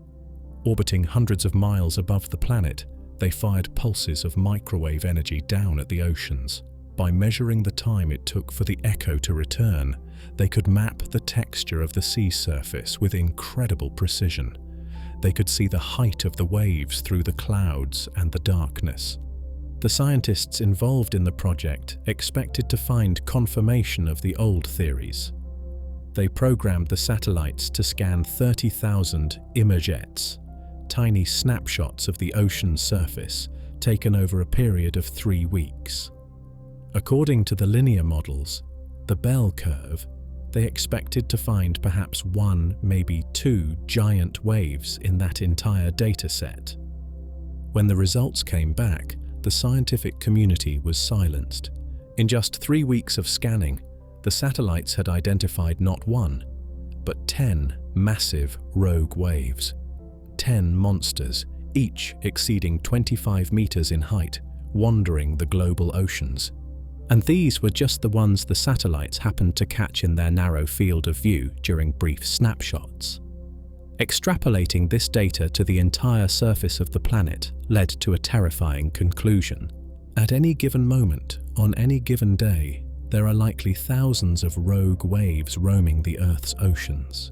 Orbiting hundreds of miles above the planet, they fired pulses of microwave energy down at the oceans. By measuring the time it took for the echo to return, they could map the texture of the sea surface with incredible precision. They could see the height of the waves through the clouds and the darkness. The scientists involved in the project expected to find confirmation of the old theories. They programmed the satellites to scan 30,000 imagettes, tiny snapshots of the ocean's surface, taken over a period of 3 weeks. According to the linear models, the bell curve, they expected to find perhaps one, maybe two giant waves in that entire data set. When the results came back, the scientific community was silenced. In just 3 weeks of scanning, the satellites had identified not one, but 10 massive rogue waves. 10 monsters, each exceeding 25 meters in height, wandering the global oceans. And these were just the ones the satellites happened to catch in their narrow field of view during brief snapshots. Extrapolating this data to the entire surface of the planet led to a terrifying conclusion. At any given moment, on any given day, there are likely thousands of rogue waves roaming the Earth's oceans.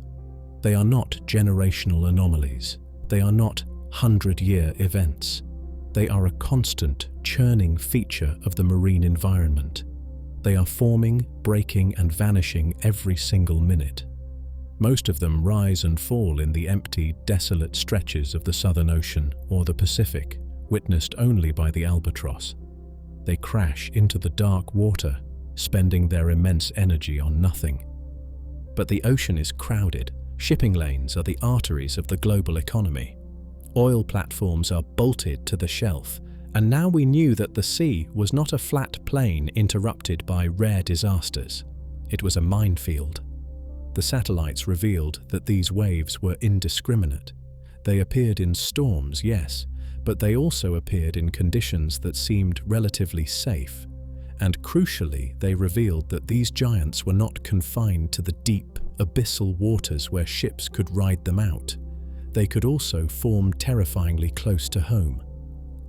They are not generational anomalies. They are not 100-year events. They are a constant, churning feature of the marine environment. They are forming, breaking, and vanishing every single minute. Most of them rise and fall in the empty, desolate stretches of the Southern Ocean or the Pacific, witnessed only by the albatross. They crash into the dark water, spending their immense energy on nothing. But the ocean is crowded. Shipping lanes are the arteries of the global economy. Oil platforms are bolted to the shelf, and now we knew that the sea was not a flat plain interrupted by rare disasters. It was a minefield. The satellites revealed that these waves were indiscriminate. They appeared in storms, yes, but they also appeared in conditions that seemed relatively safe. And crucially, they revealed that these giants were not confined to the deep, abyssal waters where ships could ride them out. They could also form terrifyingly close to home.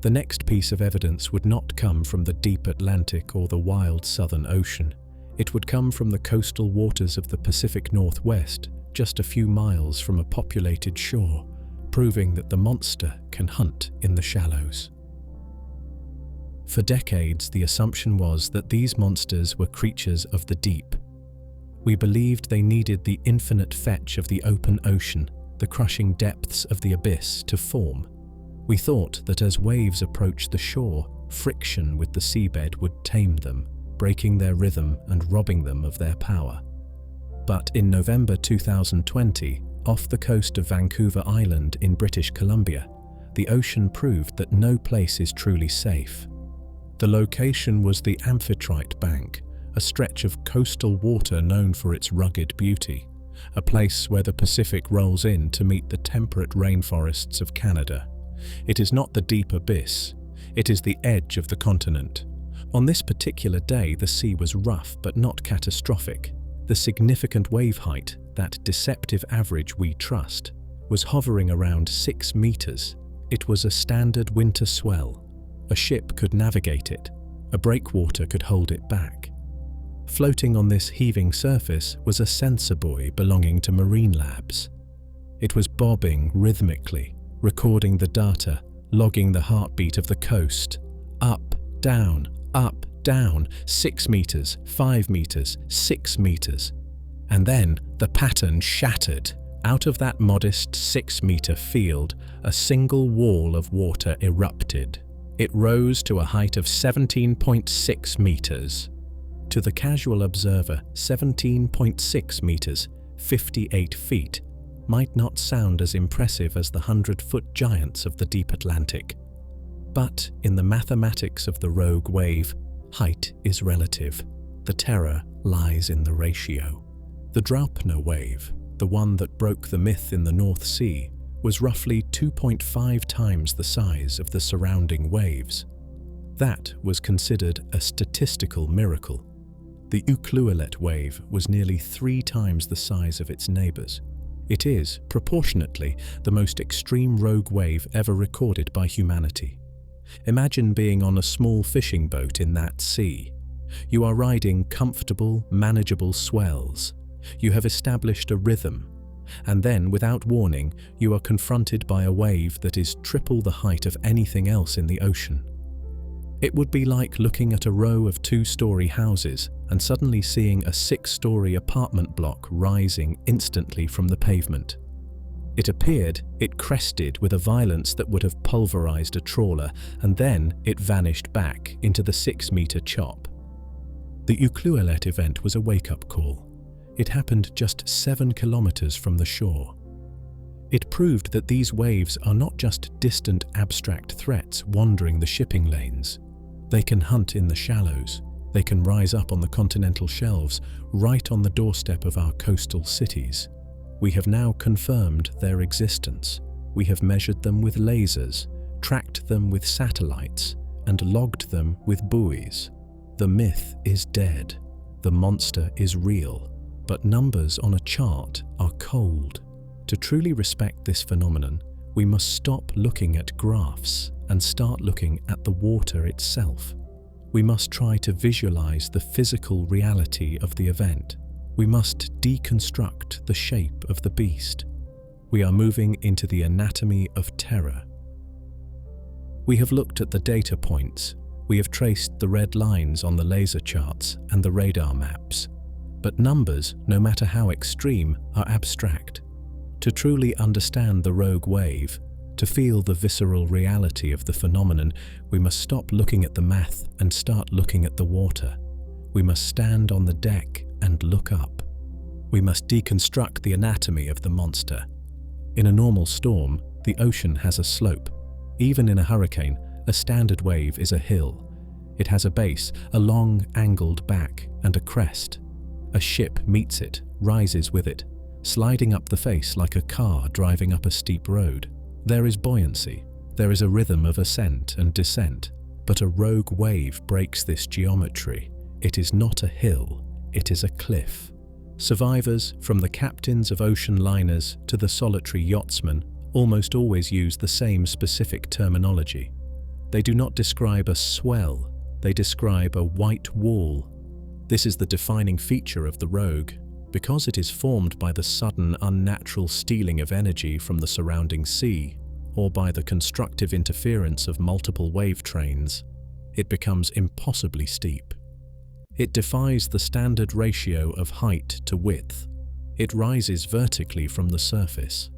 The next piece of evidence would not come from the deep Atlantic or the wild Southern Ocean. It would come from the coastal waters of the Pacific Northwest, just a few miles from a populated shore, proving that the monster can hunt in the shallows. For decades, the assumption was that these monsters were creatures of the deep. We believed they needed the infinite fetch of the open ocean, the crushing depths of the abyss, to form. We thought that as waves approached the shore, friction with the seabed would tame them, breaking their rhythm and robbing them of their power. But in November 2020, off the coast of Vancouver Island in British Columbia, the ocean proved that no place is truly safe. The location was the Amphitrite Bank, a stretch of coastal water known for its rugged beauty, a place where the Pacific rolls in to meet the temperate rainforests of Canada. It is not the deep abyss, it is the edge of the continent. On this particular day, the sea was rough but not catastrophic. The significant wave height, that deceptive average we trust, was hovering around 6 meters. It was a standard winter swell. A ship could navigate it. A breakwater could hold it back. Floating on this heaving surface was a sensor buoy belonging to Marine Labs. It was bobbing rhythmically, recording the data, logging the heartbeat of the coast. Up, down, 6 meters, 5 meters, 6 meters. And then the pattern shattered. Out of that modest 6-meter field, a single wall of water erupted. It rose to a height of 17.6 meters. To the casual observer, 17.6 meters, 58 feet, might not sound as impressive as the 100-foot giants of the deep Atlantic. But in the mathematics of the rogue wave, height is relative. The terror lies in the ratio. The dropner wave, the one that broke the myth in the North Sea, was roughly 2.5 times the size of the surrounding waves. That was considered a statistical miracle. The Ucluelet wave was nearly 3 times the size of its neighbors. It is, proportionately, the most extreme rogue wave ever recorded by humanity. Imagine being on a small fishing boat in that sea. You are riding comfortable, manageable swells. You have established a rhythm, and then, without warning, you are confronted by a wave that is triple the height of anything else in the ocean. It would be like looking at a row of 2-story houses and suddenly seeing a 6-story apartment block rising instantly from the pavement. It appeared, it crested with a violence that would have pulverized a trawler, and then it vanished back into the 6-meter chop. The Ucluelet event was a wake-up call. It happened just 7 kilometers from the shore. It proved that these waves are not just distant abstract threats wandering the shipping lanes. They can hunt in the shallows. They can rise up on the continental shelves, right on the doorstep of our coastal cities. We have now confirmed their existence. We have measured them with lasers, tracked them with satellites, and logged them with buoys. The myth is dead. The monster is real. But numbers on a chart are cold. To truly respect this phenomenon, we must stop looking at graphs and start looking at the water itself. We must try to visualize the physical reality of the event. We must deconstruct the shape of the beast. We are moving into the anatomy of terror. We have looked at the data points. We have traced the red lines on the laser charts and the radar maps. But numbers, no matter how extreme, are abstract. To truly understand the rogue wave, to feel the visceral reality of the phenomenon, we must stop looking at the math and start looking at the water. We must stand on the deck and look up. We must deconstruct the anatomy of the monster. In a normal storm, the ocean has a slope. Even in a hurricane, a standard wave is a hill. It has a base, a long, angled back, and a crest. A ship meets it, rises with it, sliding up the face like a car driving up a steep road. There is buoyancy. There is a rhythm of ascent and descent. But a rogue wave breaks this geometry. It is not a hill, it is a cliff. Survivors, from the captains of ocean liners to the solitary yachtsmen, almost always use the same specific terminology. They do not describe a swell, they describe a white wall. This is the defining feature of the rogue, because it is formed by the sudden, unnatural stealing of energy from the surrounding sea, or by the constructive interference of multiple wave trains. It becomes impossibly steep. It defies the standard ratio of height to width. It rises vertically from the surface.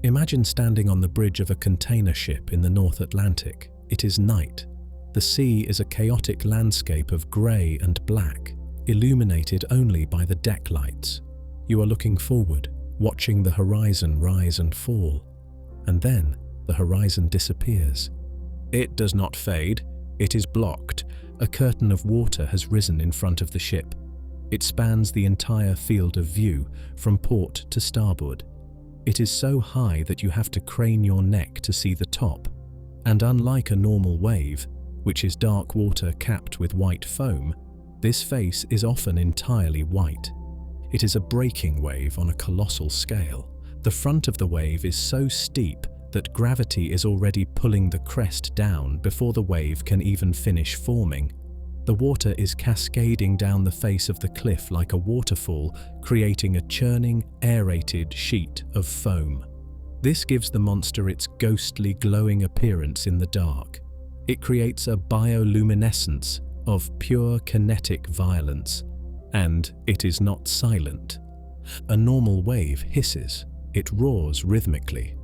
Imagine standing on the bridge of a container ship in the North Atlantic. It is night. The sea is a chaotic landscape of grey and black, illuminated only by the deck lights. You are looking forward, watching the horizon rise and fall, and then the horizon disappears. It does not fade, it is blocked. A curtain of water has risen in front of the ship. It spans the entire field of view, from port to starboard. It is so high that you have to crane your neck to see the top, and unlike a normal wave, which is dark water capped with white foam, this face is often entirely white. It is a breaking wave on a colossal scale. The The front of the wave is so steep that gravity is already pulling the crest down before the wave can even finish forming. The water is cascading down the face of the cliff like a waterfall, creating a churning, aerated sheet of foam. This gives the monster its ghostly, glowing appearance in the dark. It creates a bioluminescence of pure kinetic violence, and it is not silent. A normal wave hisses, it roars rhythmically,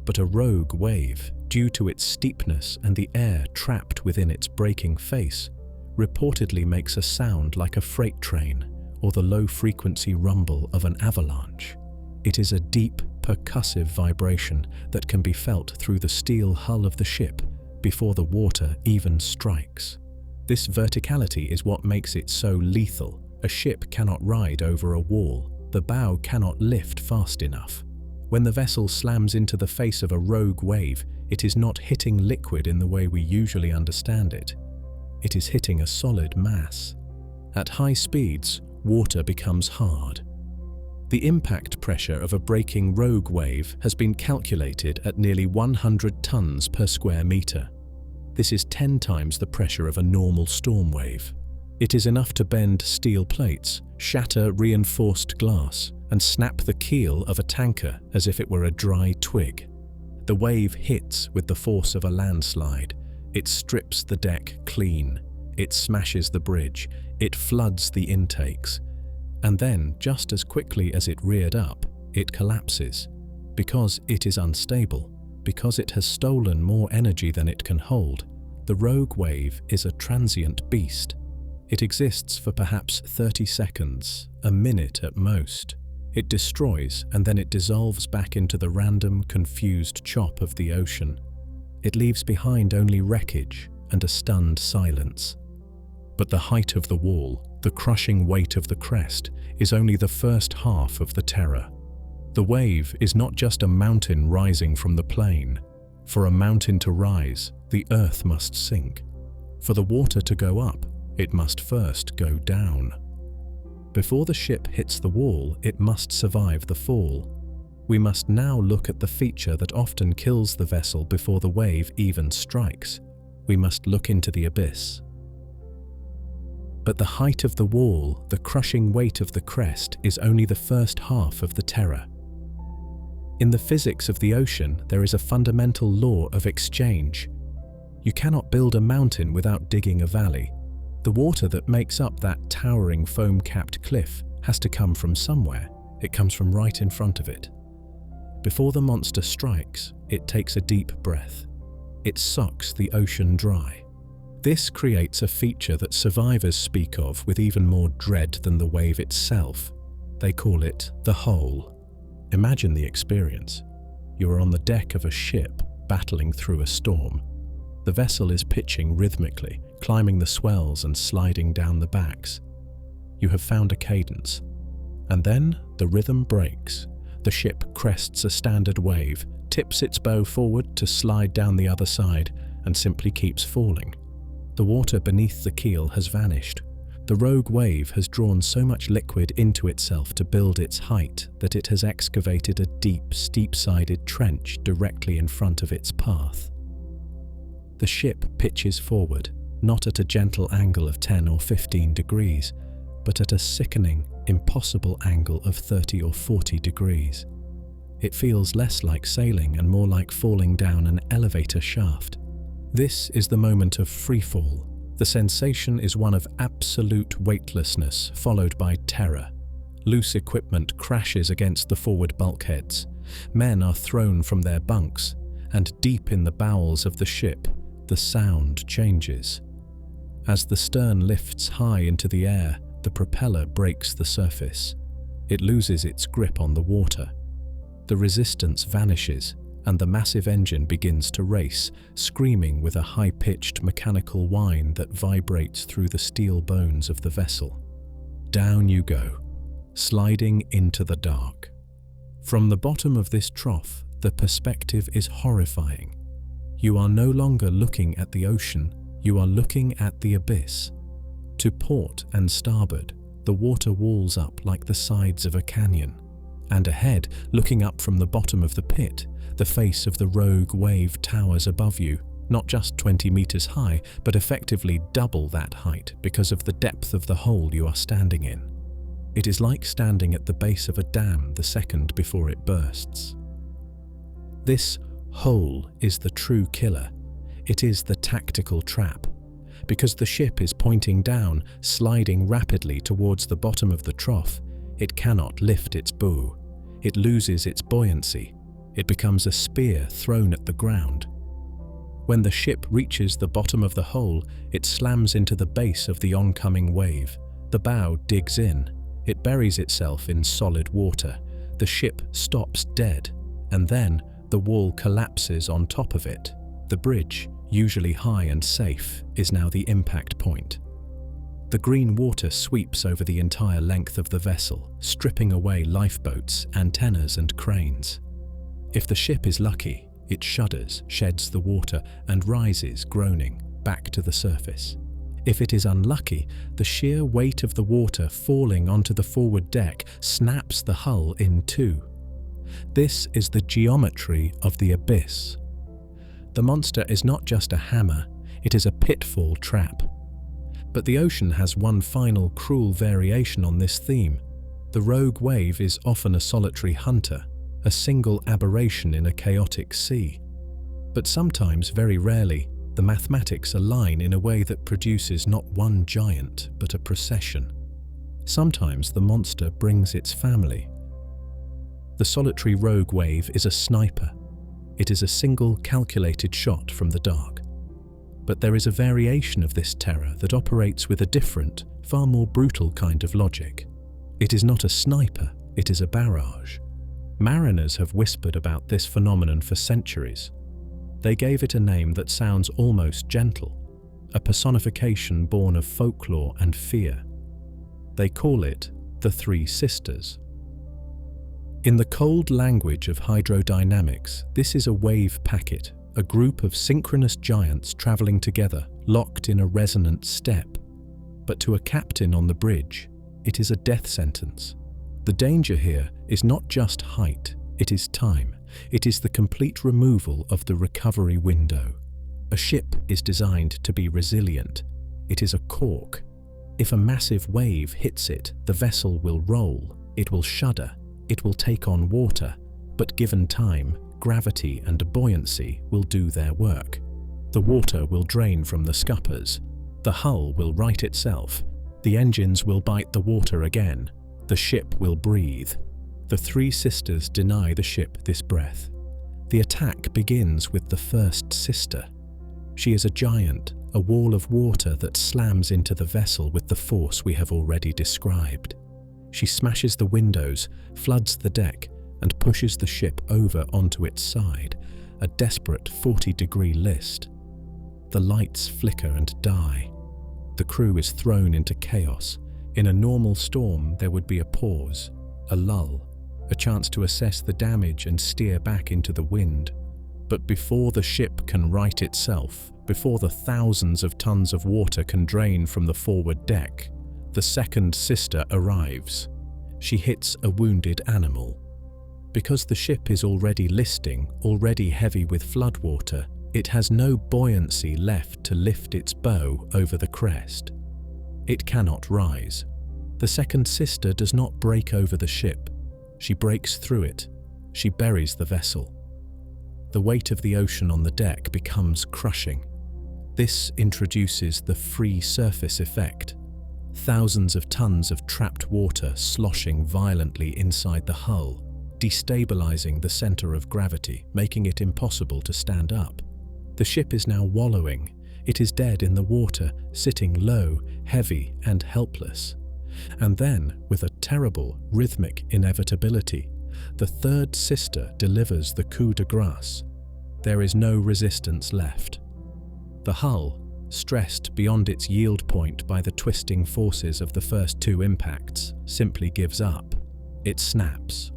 but a rogue wave, due to its steepness and the air trapped within its breaking face, reportedly makes a sound like a freight train or the low-frequency rumble of an avalanche. It is a deep, percussive vibration that can be felt through the steel hull of the ship before the water even strikes. This verticality is what makes it so lethal. A ship cannot ride over a wall. The bow cannot lift fast enough. When the vessel slams into the face of a rogue wave, it is not hitting liquid in the way we usually understand it. It is hitting a solid mass. At high speeds, water becomes hard. The impact pressure of a breaking rogue wave has been calculated at nearly 100 tons per square meter. This is 10 times the pressure of a normal storm wave. It is enough to bend steel plates, shatter reinforced glass, and snap the keel of a tanker as if it were a dry twig. The wave hits with the force of a landslide. It strips the deck clean. It smashes the bridge. It floods the intakes. And then, just as quickly as it reared up, it collapses. Because it is unstable, because it has stolen more energy than it can hold, the rogue wave is a transient beast. It exists for perhaps 30 seconds, a minute at most. It destroys and then it dissolves back into the random, confused chop of the ocean. It leaves behind only wreckage and a stunned silence. But the height of the wall, the crushing weight of the crest, is only the first half of the terror. The wave is not just a mountain rising from the plain. For a mountain to rise, the earth must sink. For the water to go up, it must first go down. Before the ship hits the wall, it must survive the fall. We must now look at the feature that often kills the vessel before the wave even strikes. We must look into the abyss. But the height of the wall, the crushing weight of the crest, is only the first half of the terror. In the physics of the ocean, there is a fundamental law of exchange. You cannot build a mountain without digging a valley. The water that makes up that towering foam-capped cliff has to come from somewhere. It comes from right in front of it. Before the monster strikes, it takes a deep breath. It sucks the ocean dry. This creates a feature that survivors speak of with even more dread than the wave itself. They call it the hole. Imagine the experience. You are on the deck of a ship battling through a storm. The vessel is pitching rhythmically, climbing the swells and sliding down the backs. You have found a cadence. And then the rhythm breaks. The ship crests a standard wave, tips its bow forward to slide down the other side, and simply keeps falling. The water beneath the keel has vanished. The rogue wave has drawn so much liquid into itself to build its height that it has excavated a deep, steep-sided trench directly in front of its path. The ship pitches forward, not at a gentle angle of 10 or 15 degrees, but at a sickening, impossible angle of 30 or 40 degrees. It feels less like sailing and more like falling down an elevator shaft. This is the moment of freefall. The sensation is one of absolute weightlessness, followed by terror. Loose equipment crashes against the forward bulkheads. Men are thrown from their bunks, and deep in the bowels of the ship, the sound changes. As the stern lifts high into the air, the propeller breaks the surface. It loses its grip on the water. The resistance vanishes, and the massive engine begins to race, screaming with a high-pitched mechanical whine that vibrates through the steel bones of the vessel. Down you go, sliding into the dark. From the bottom of this trough, the perspective is horrifying. You are no longer looking at the ocean, you are looking at the abyss. To port and starboard, the water walls up like the sides of a canyon. And ahead, looking up from the bottom of the pit, the face of the rogue wave towers above you, not just 20 meters high, but effectively double that height because of the depth of the hole you are standing in. It is like standing at the base of a dam the second before it bursts. This hole is the true killer. It is the tactical trap. Because the ship is pointing down, sliding rapidly towards the bottom of the trough, it cannot lift its bow. It loses its buoyancy. It becomes a spear thrown at the ground. When the ship reaches the bottom of the hole, it slams into the base of the oncoming wave. The bow digs in. It buries itself in solid water. The ship stops dead, and then the wall collapses on top of it. The bridge, usually high and safe, is now the impact point. The green water sweeps over the entire length of the vessel, stripping away lifeboats, antennas, and cranes. If the ship is lucky, it shudders, sheds the water, and rises, groaning, back to the surface. If it is unlucky, the sheer weight of the water falling onto the forward deck snaps the hull in two. This is the geometry of the abyss. The monster is not just a hammer, it is a pitfall trap. But the ocean has one final cruel variation on this theme. The rogue wave is often a solitary hunter, a single aberration in a chaotic sea. But sometimes, very rarely, the mathematics align in a way that produces not one giant, but a procession. Sometimes the monster brings its family. The solitary rogue wave is a sniper. It is a single calculated shot from the dark. But there is a variation of this terror that operates with a different, far more brutal kind of logic. It is not a sniper, it is a barrage. Mariners have whispered about this phenomenon for centuries. They gave it a name that sounds almost gentle, a personification born of folklore and fear. They call it the Three Sisters. In the cold language of hydrodynamics, this is a wave packet, a group of synchronous giants traveling together, locked in a resonant step. But to a captain on the bridge, it is a death sentence. The danger here is not just height, it is time. It is the complete removal of the recovery window. A ship is designed to be resilient. It is a cork. If a massive wave hits it, the vessel will roll, it will shudder, it will take on water, but given time, gravity and buoyancy will do their work. The water will drain from the scuppers. The hull will right itself. The engines will bite the water again. The ship will breathe. The Three Sisters deny the ship this breath. The attack begins with the first sister. She is a giant, a wall of water that slams into the vessel with the force we have already described. She smashes the windows, floods the deck, and pushes the ship over onto its side, a desperate 40-degree list. The lights flicker and die. The crew is thrown into chaos. In a normal storm, there would be a pause, a lull, a chance to assess the damage and steer back into the wind. But before the ship can right itself, before the thousands of tons of water can drain from the forward deck, the second sister arrives. She hits a wounded animal. Because the ship is already listing, already heavy with floodwater, it has no buoyancy left to lift its bow over the crest. It cannot rise. The second sister does not break over the ship. She breaks through it. She buries the vessel. The weight of the ocean on the deck becomes crushing. This introduces the free surface effect. Thousands of tons of trapped water sloshing violently inside the hull, destabilizing the center of gravity, making it impossible to stand up. The ship is now wallowing. It is dead in the water, sitting low, heavy, and helpless. And then, with a terrible, rhythmic inevitability, the third sister delivers the coup de grace. There is no resistance left. The hull, stressed beyond its yield point by the twisting forces of the first two impacts, simply gives up. It snaps.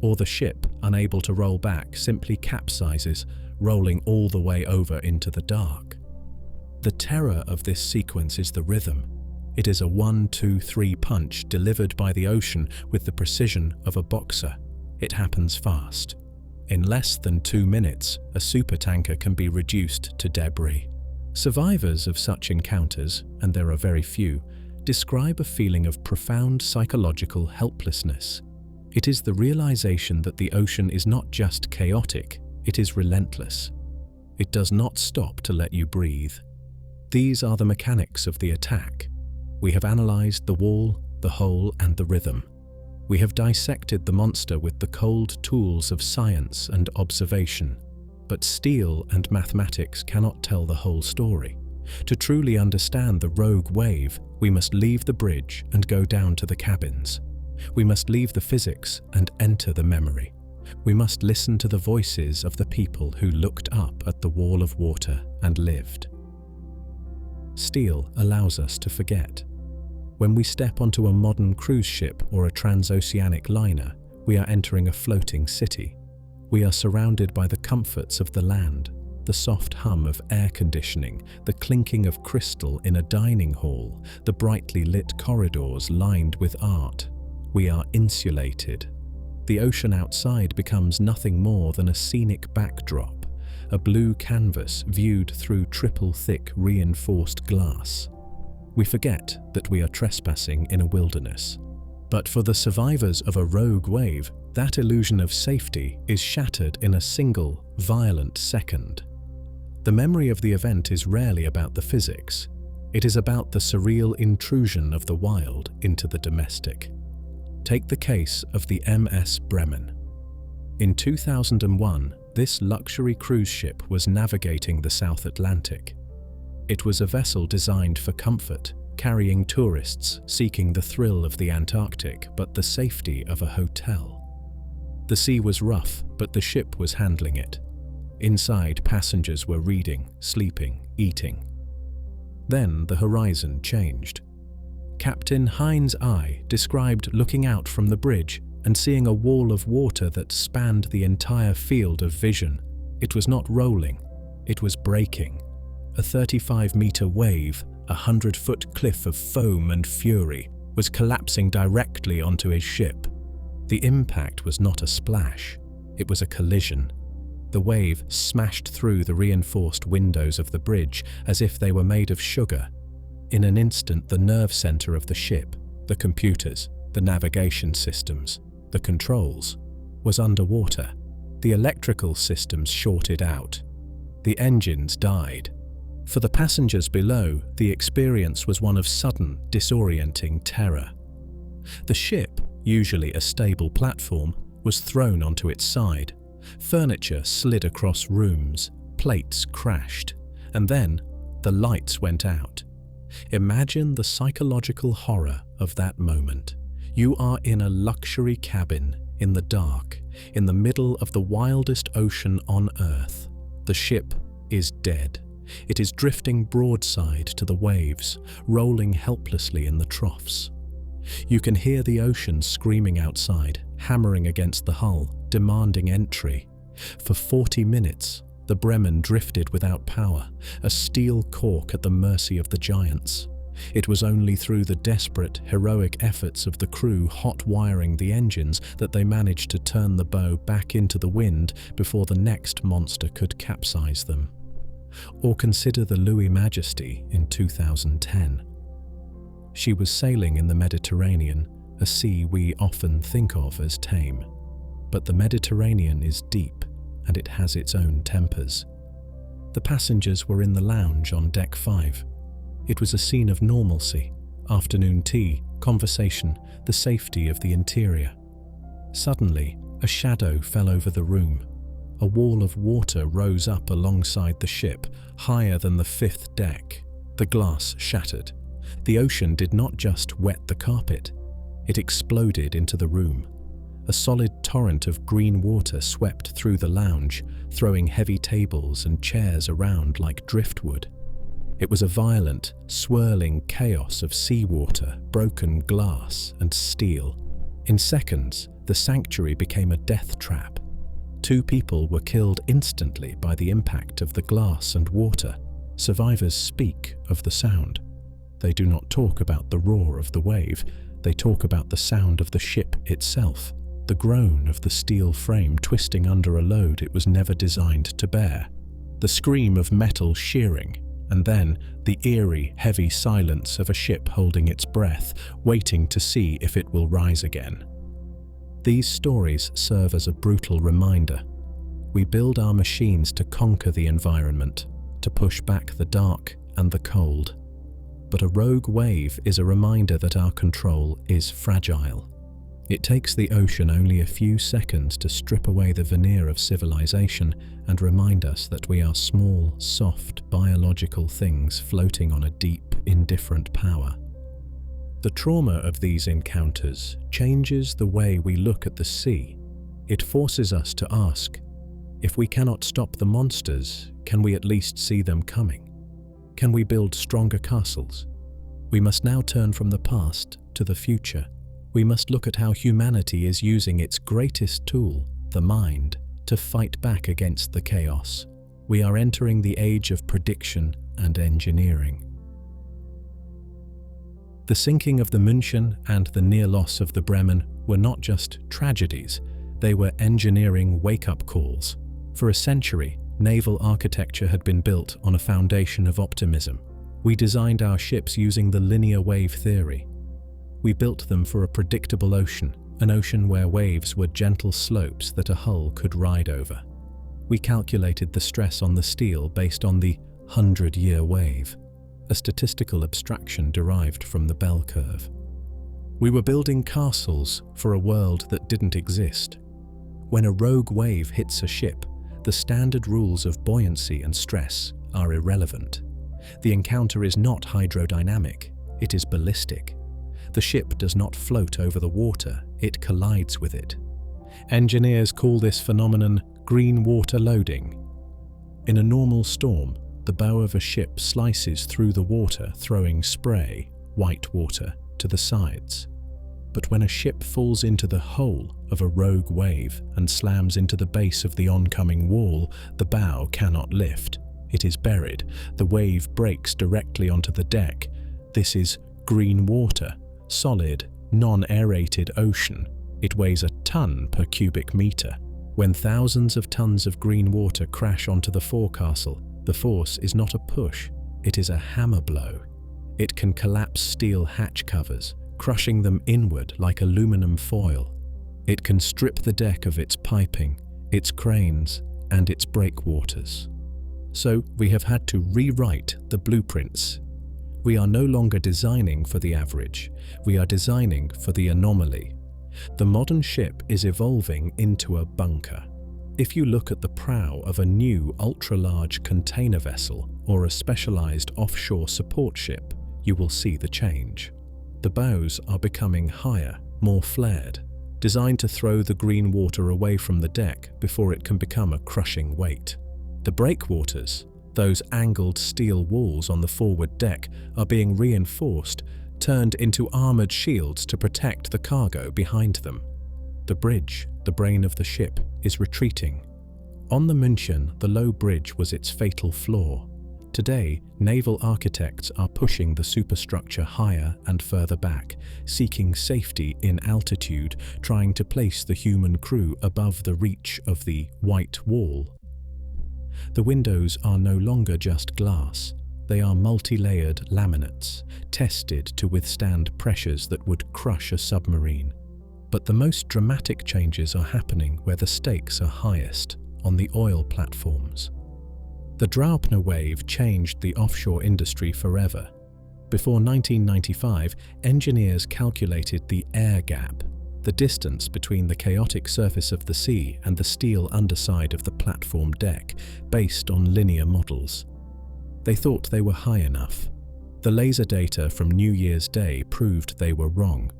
Or the ship, unable to roll back, simply capsizes, rolling all the way over into the dark. The terror of this sequence is the rhythm. It is a 1-2-3 punch delivered by the ocean with the precision of a boxer. It happens fast. In less than 2 minutes, a supertanker can be reduced to debris. Survivors of such encounters, and there are very few, describe a feeling of profound psychological helplessness. It is the realization that the ocean is not just chaotic, it is relentless. It does not stop to let you breathe. These are the mechanics of the attack. We have analyzed the wall, the hole, and the rhythm. We have dissected the monster with the cold tools of science and observation. But steel and mathematics cannot tell the whole story. To truly understand the rogue wave, we must leave the bridge and go down to the cabins. We must leave the physics and enter the memory. We must listen to the voices of the people who looked up at the wall of water and lived. Steel allows us to forget. When we step onto a modern cruise ship or a transoceanic liner, we are entering a floating city. We are surrounded by the comforts of the land, the soft hum of air conditioning, the clinking of crystal in a dining hall, the brightly lit corridors lined with art. We are insulated. The ocean outside becomes nothing more than a scenic backdrop, a blue canvas viewed through triple-thick reinforced glass. We forget that we are trespassing in a wilderness. But for the survivors of a rogue wave, that illusion of safety is shattered in a single, violent second. The memory of the event is rarely about the physics. It is about the surreal intrusion of the wild into the domestic. Take the case of the MS Bremen. In 2001, this luxury cruise ship was navigating the South Atlantic. It was a vessel designed for comfort, carrying tourists seeking the thrill of the Antarctic but the safety of a hotel. The sea was rough, but the ship was handling it. Inside, passengers were reading, sleeping, eating. Then the horizon changed. Captain Heinz I described looking out from the bridge and seeing a wall of water that spanned the entire field of vision. It was not rolling, it was breaking. A 35-meter wave, a 100-foot cliff of foam and fury, was collapsing directly onto his ship. The impact was not a splash, it was a collision. The wave smashed through the reinforced windows of the bridge as if they were made of sugar. In an instant, the nerve center of the ship, the computers, the navigation systems, the controls, was underwater. The electrical systems shorted out. The engines died. For the passengers below, the experience was one of sudden, disorienting terror. The ship, usually a stable platform, was thrown onto its side. Furniture slid across rooms, plates crashed, and then the lights went out. Imagine the psychological horror of that moment. You are in a luxury cabin, in the dark, in the middle of the wildest ocean on Earth. The ship is dead. It is drifting broadside to the waves, rolling helplessly in the troughs. You can hear the ocean screaming outside, hammering against the hull, demanding entry. For 40 minutes, the Bremen drifted without power, a steel cork at the mercy of the giants. It was only through the desperate, heroic efforts of the crew hot-wiring the engines that they managed to turn the bow back into the wind before the next monster could capsize them. Or consider the Louis Majesty in 2010. She was sailing in the Mediterranean, a sea we often think of as tame. But the Mediterranean is deep, and it has its own tempers. The passengers were in the lounge on deck 5. It was a scene of normalcy, afternoon tea, conversation, the safety of the interior. Suddenly, a shadow fell over the room. A wall of water rose up alongside the ship, higher than the 5th deck. The glass shattered. The ocean did not just wet the carpet, it exploded into the room. A solid torrent of green water swept through the lounge, throwing heavy tables and chairs around like driftwood. It was a violent, swirling chaos of seawater, broken glass, and steel. In seconds, the sanctuary became a death trap. 2 people were killed instantly by the impact of the glass and water. Survivors speak of the sound. They do not talk about the roar of the wave, they talk about the sound of the ship itself. the groan of the steel frame twisting under a load it was never designed to bear, the scream of metal shearing, and then the eerie, heavy silence of a ship holding its breath, waiting to see if it will rise again. These stories serve as a brutal reminder. We build our machines to conquer the environment, to push back the dark and the cold. But a rogue wave is a reminder that our control is fragile. It takes the ocean only a few seconds to strip away the veneer of civilization and remind us that we are small, soft, biological things floating on a deep, indifferent power. The trauma of these encounters changes the way we look at the sea. It forces us to ask, if we cannot stop the monsters, can we at least see them coming? Can we build stronger castles? We must now turn from the past to the future. We must look at how humanity is using its greatest tool, the mind, to fight back against the chaos. We are entering the age of prediction and engineering. The sinking of the München and the near loss of the Bremen were not just tragedies, they were engineering wake-up calls. For a century, naval architecture had been built on a foundation of optimism. We designed our ships using the linear wave theory. We built them for a predictable ocean, an ocean where waves were gentle slopes that a hull could ride over. We calculated the stress on the steel based on the 100-year wave, a statistical abstraction derived from the bell curve. We were building castles for a world that didn't exist. When a rogue wave hits a ship, the standard rules of buoyancy and stress are irrelevant. The encounter is not hydrodynamic, it is ballistic. The ship does not float over the water, it collides with it. Engineers call this phenomenon green water loading. In a normal storm, the bow of a ship slices through the water, throwing spray, white water, to the sides. But when a ship falls into the hole of a rogue wave and slams into the base of the oncoming wall, the bow cannot lift. It is buried. The wave breaks directly onto the deck. This is green water, solid, non-aerated ocean. It weighs a ton per cubic meter. When thousands of tons of green water crash onto the forecastle, the force is not a push, it is a hammer blow. It can collapse steel hatch covers, crushing them inward like aluminum foil. It can strip the deck of its piping, its cranes, and its breakwaters. So we have had to rewrite the blueprints. We are no longer designing for the average, we are designing for the anomaly. The modern ship is evolving into a bunker. If you look at the prow of a new ultra-large container vessel or a specialized offshore support ship, you will see the change. The bows are becoming higher, more flared, designed to throw the green water away from the deck before it can become a crushing weight. The breakwaters, those angled steel walls on the forward deck, are being reinforced, turned into armored shields to protect the cargo behind them. The bridge, the brain of the ship, is retreating. On the München, the low bridge was its fatal flaw. Today, naval architects are pushing the superstructure higher and further back, seeking safety in altitude, trying to place the human crew above the reach of the white wall. The windows are no longer just glass. They are multi-layered laminates, tested to withstand pressures that would crush a submarine. But the most dramatic changes are happening where the stakes are highest, on the oil platforms. The dropner wave changed the offshore industry forever. Before 1995, engineers calculated the air gap, the distance between the chaotic surface of the sea and the steel underside of the platform deck, based on linear models. They thought they were high enough. The laser data from New Year's Day proved they were wrong.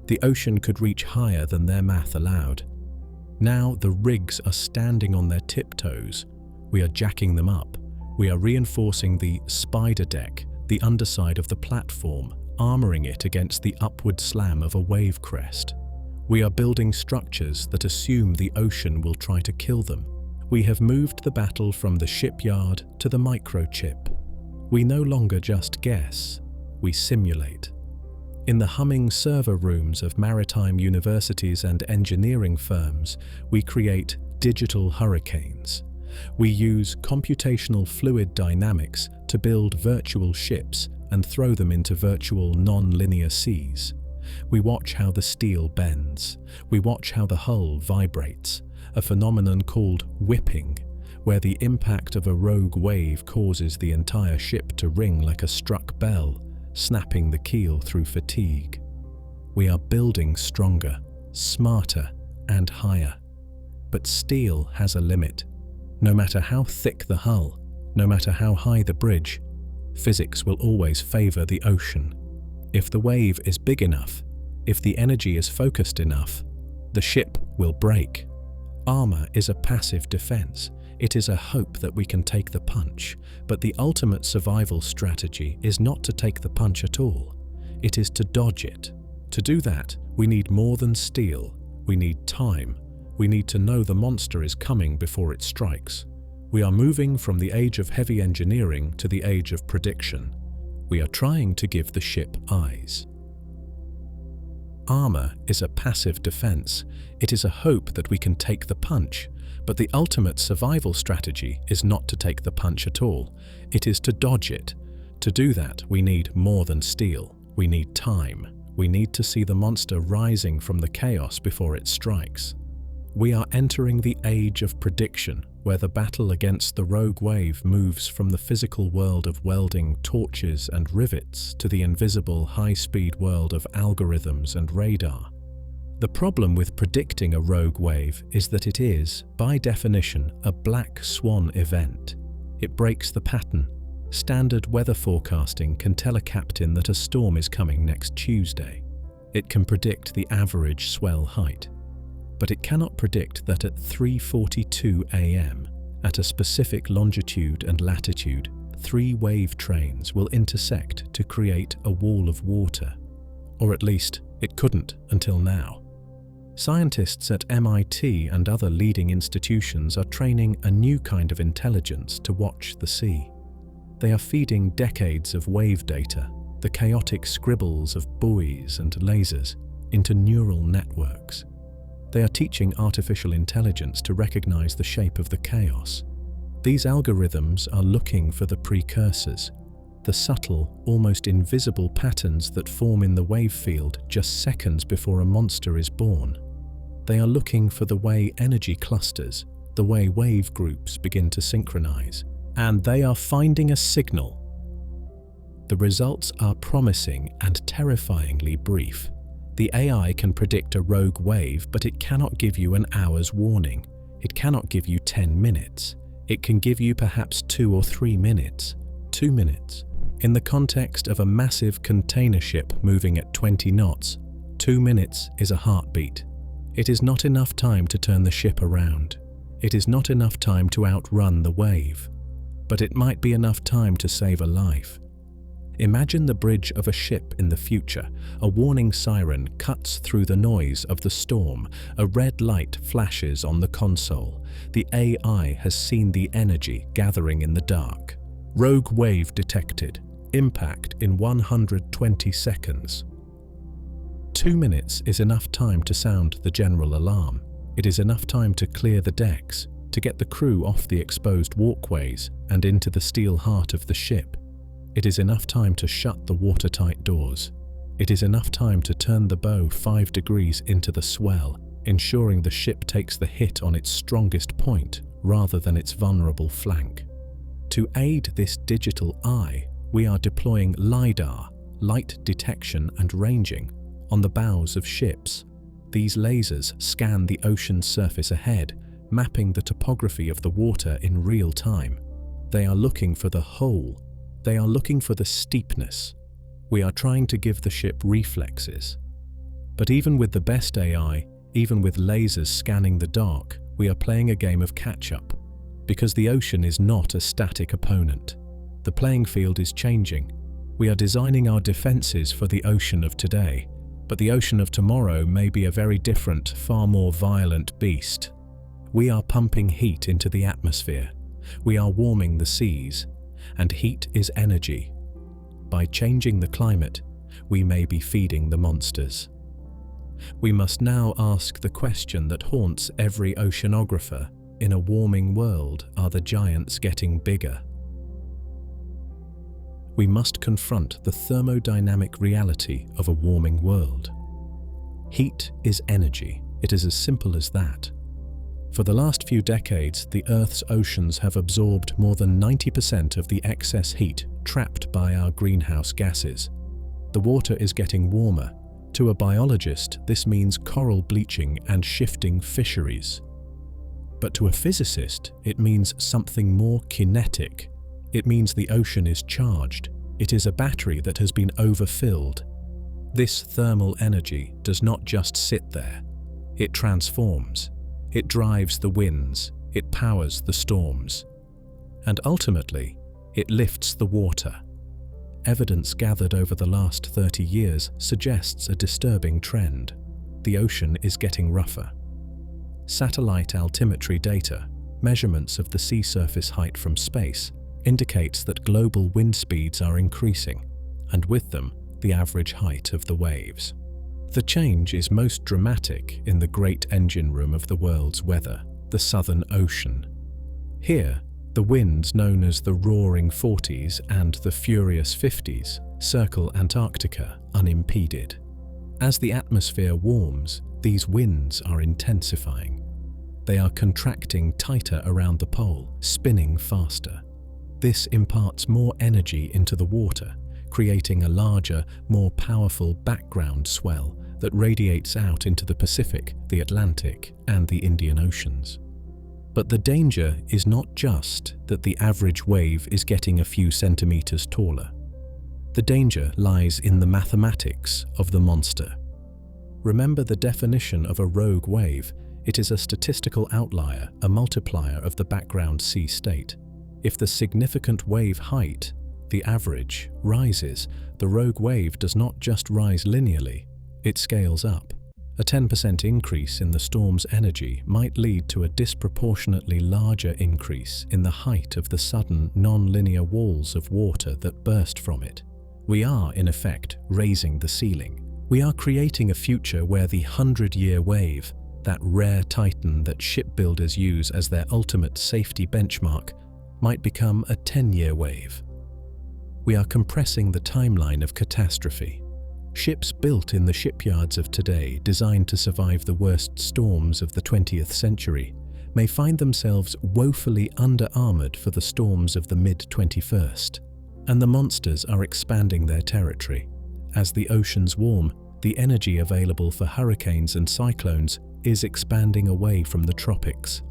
The ocean could reach higher than their math allowed. Now the rigs are standing on their tiptoes. We are jacking them up. We are reinforcing the spider deck, the underside of the platform, armoring it against the upward slam of a wave crest. We are building structures that assume the ocean will try to kill them. We have moved the battle from the shipyard to the microchip. We no longer just guess, we simulate. In the humming server rooms of maritime universities and engineering firms, we create digital hurricanes. We use computational fluid dynamics to build virtual ships and throw them into virtual non-linear seas. We watch how the steel bends. We watch how the hull vibrates, a phenomenon called whipping, where the impact of a rogue wave causes the entire ship to ring like a struck bell, snapping the keel through fatigue. We are building stronger, smarter, and higher. But steel has a limit. No matter how thick the hull, no matter how high the bridge, physics will always favor the ocean. If the wave is big enough, if the energy is focused enough, the ship will break. Armor is a passive defense. It is a hope that we can take the punch, but the ultimate survival strategy is not to take the punch at all. It is to dodge it. To do that, we need more than steel. We need time. We need to know the monster is coming before it strikes. We are moving from the age of heavy engineering to the age of prediction. We are trying to give the ship eyes. Armor is a passive defense. It is a hope that we can take the punch, but the ultimate survival strategy is not to take the punch at all. It is to dodge it. To do that, we need more than steel. We need time. We need to see the monster rising from the chaos before it strikes. We are entering the age of prediction, where the battle against the rogue wave moves from the physical world of welding torches and rivets to the invisible high-speed world of algorithms and radar. The problem with predicting a rogue wave is that it is, by definition, a black swan event. It breaks the pattern. Standard weather forecasting can tell a captain that a storm is coming next Tuesday. It can predict the average swell height. But it cannot predict that at 3:42 a.m., at a specific longitude and latitude, 3 wave trains will intersect to create a wall of water. Or at least, it couldn't until now. Scientists at MIT and other leading institutions are training a new kind of intelligence to watch the sea. They are feeding decades of wave data, the chaotic scribbles of buoys and lasers, into neural networks. They are teaching artificial intelligence to recognize the shape of the chaos. These algorithms are looking for the precursors, the subtle, almost invisible patterns that form in the wave field just seconds before a monster is born. They are looking for the way energy clusters, the way wave groups begin to synchronize, and they are finding a signal. The results are promising and terrifyingly brief. The AI can predict a rogue wave, but it cannot give you an hour's warning. It cannot give you 10 minutes. It can give you perhaps 2 or 3 minutes. 2 minutes. In the context of a massive container ship moving at 20 knots, 2 minutes is a heartbeat. It is not enough time to turn the ship around. It is not enough time to outrun the wave. But it might be enough time to save a life. Imagine the bridge of a ship in the future. A warning siren cuts through the noise of the storm. A red light flashes on the console. The AI has seen the energy gathering in the dark. Rogue wave detected. Impact in 120 seconds. 2 minutes is enough time to sound the general alarm. It is enough time to clear the decks, to get the crew off the exposed walkways and into the steel heart of the ship. It is enough time to shut the watertight doors. It is enough time to turn the bow 5 degrees into the swell, ensuring the ship takes the hit on its strongest point rather than its vulnerable flank. To aid this digital eye, we are deploying LiDAR, light detection and ranging, on the bows of ships. These lasers scan the ocean's surface ahead, mapping the topography of the water in real time. They are looking for the hole. They are looking for the steepness. We are trying to give the ship reflexes. But even with the best AI, even with lasers scanning the dark, we are playing a game of catch-up. Because the ocean is not a static opponent. The playing field is changing. We are designing our defenses for the ocean of today, but the ocean of tomorrow may be a very different, far more violent beast. We are pumping heat into the atmosphere. We are warming the seas. And heat is energy. By changing the climate, we may be feeding the monsters. We must now ask the question that haunts every oceanographer: in a warming world, are the giants getting bigger? We must confront the thermodynamic reality of a warming world. Heat is energy. It is as simple as that. For the last few decades, the Earth's oceans have absorbed more than 90% of the excess heat trapped by our greenhouse gases. The water is getting warmer. To a biologist, this means coral bleaching and shifting fisheries. But to a physicist, it means something more kinetic. It means the ocean is charged. It is a battery that has been overfilled. This thermal energy does not just sit there. It transforms. It drives the winds. It powers the storms. And ultimately, it lifts the water. Evidence gathered over the last 30 years suggests a disturbing trend. The ocean is getting rougher. Satellite altimetry data, measurements of the sea surface height from space, indicates that global wind speeds are increasing, and with them, the average height of the waves. The change is most dramatic in the great engine room of the world's weather, the Southern Ocean. Here, the winds known as the Roaring Forties and the Furious 50s circle Antarctica unimpeded. As the atmosphere warms, these winds are intensifying. They are contracting tighter around the pole, spinning faster. This imparts more energy into the water, creating a larger, more powerful background swell that radiates out into the Pacific, the Atlantic, and the Indian Oceans. But the danger is not just that the average wave is getting a few centimeters taller. The danger lies in the mathematics of the monster. Remember the definition of a rogue wave. It is a statistical outlier, a multiplier of the background sea state. If the significant wave height, the average, rises, the rogue wave does not just rise linearly, it scales up. A 10% increase in the storm's energy might lead to a disproportionately larger increase in the height of the sudden, non-linear walls of water that burst from it. We are, in effect, raising the ceiling. We are creating a future where the 100-year wave, that rare titan that shipbuilders use as their ultimate safety benchmark, might become a 10-year wave. We are compressing the timeline of catastrophe. Ships built in the shipyards of today, designed to survive the worst storms of the 20th century, may find themselves woefully under-armored for the storms of the mid-21st. And the monsters are expanding their territory. As the oceans warm, the energy available for hurricanes and cyclones is expanding away from the tropics.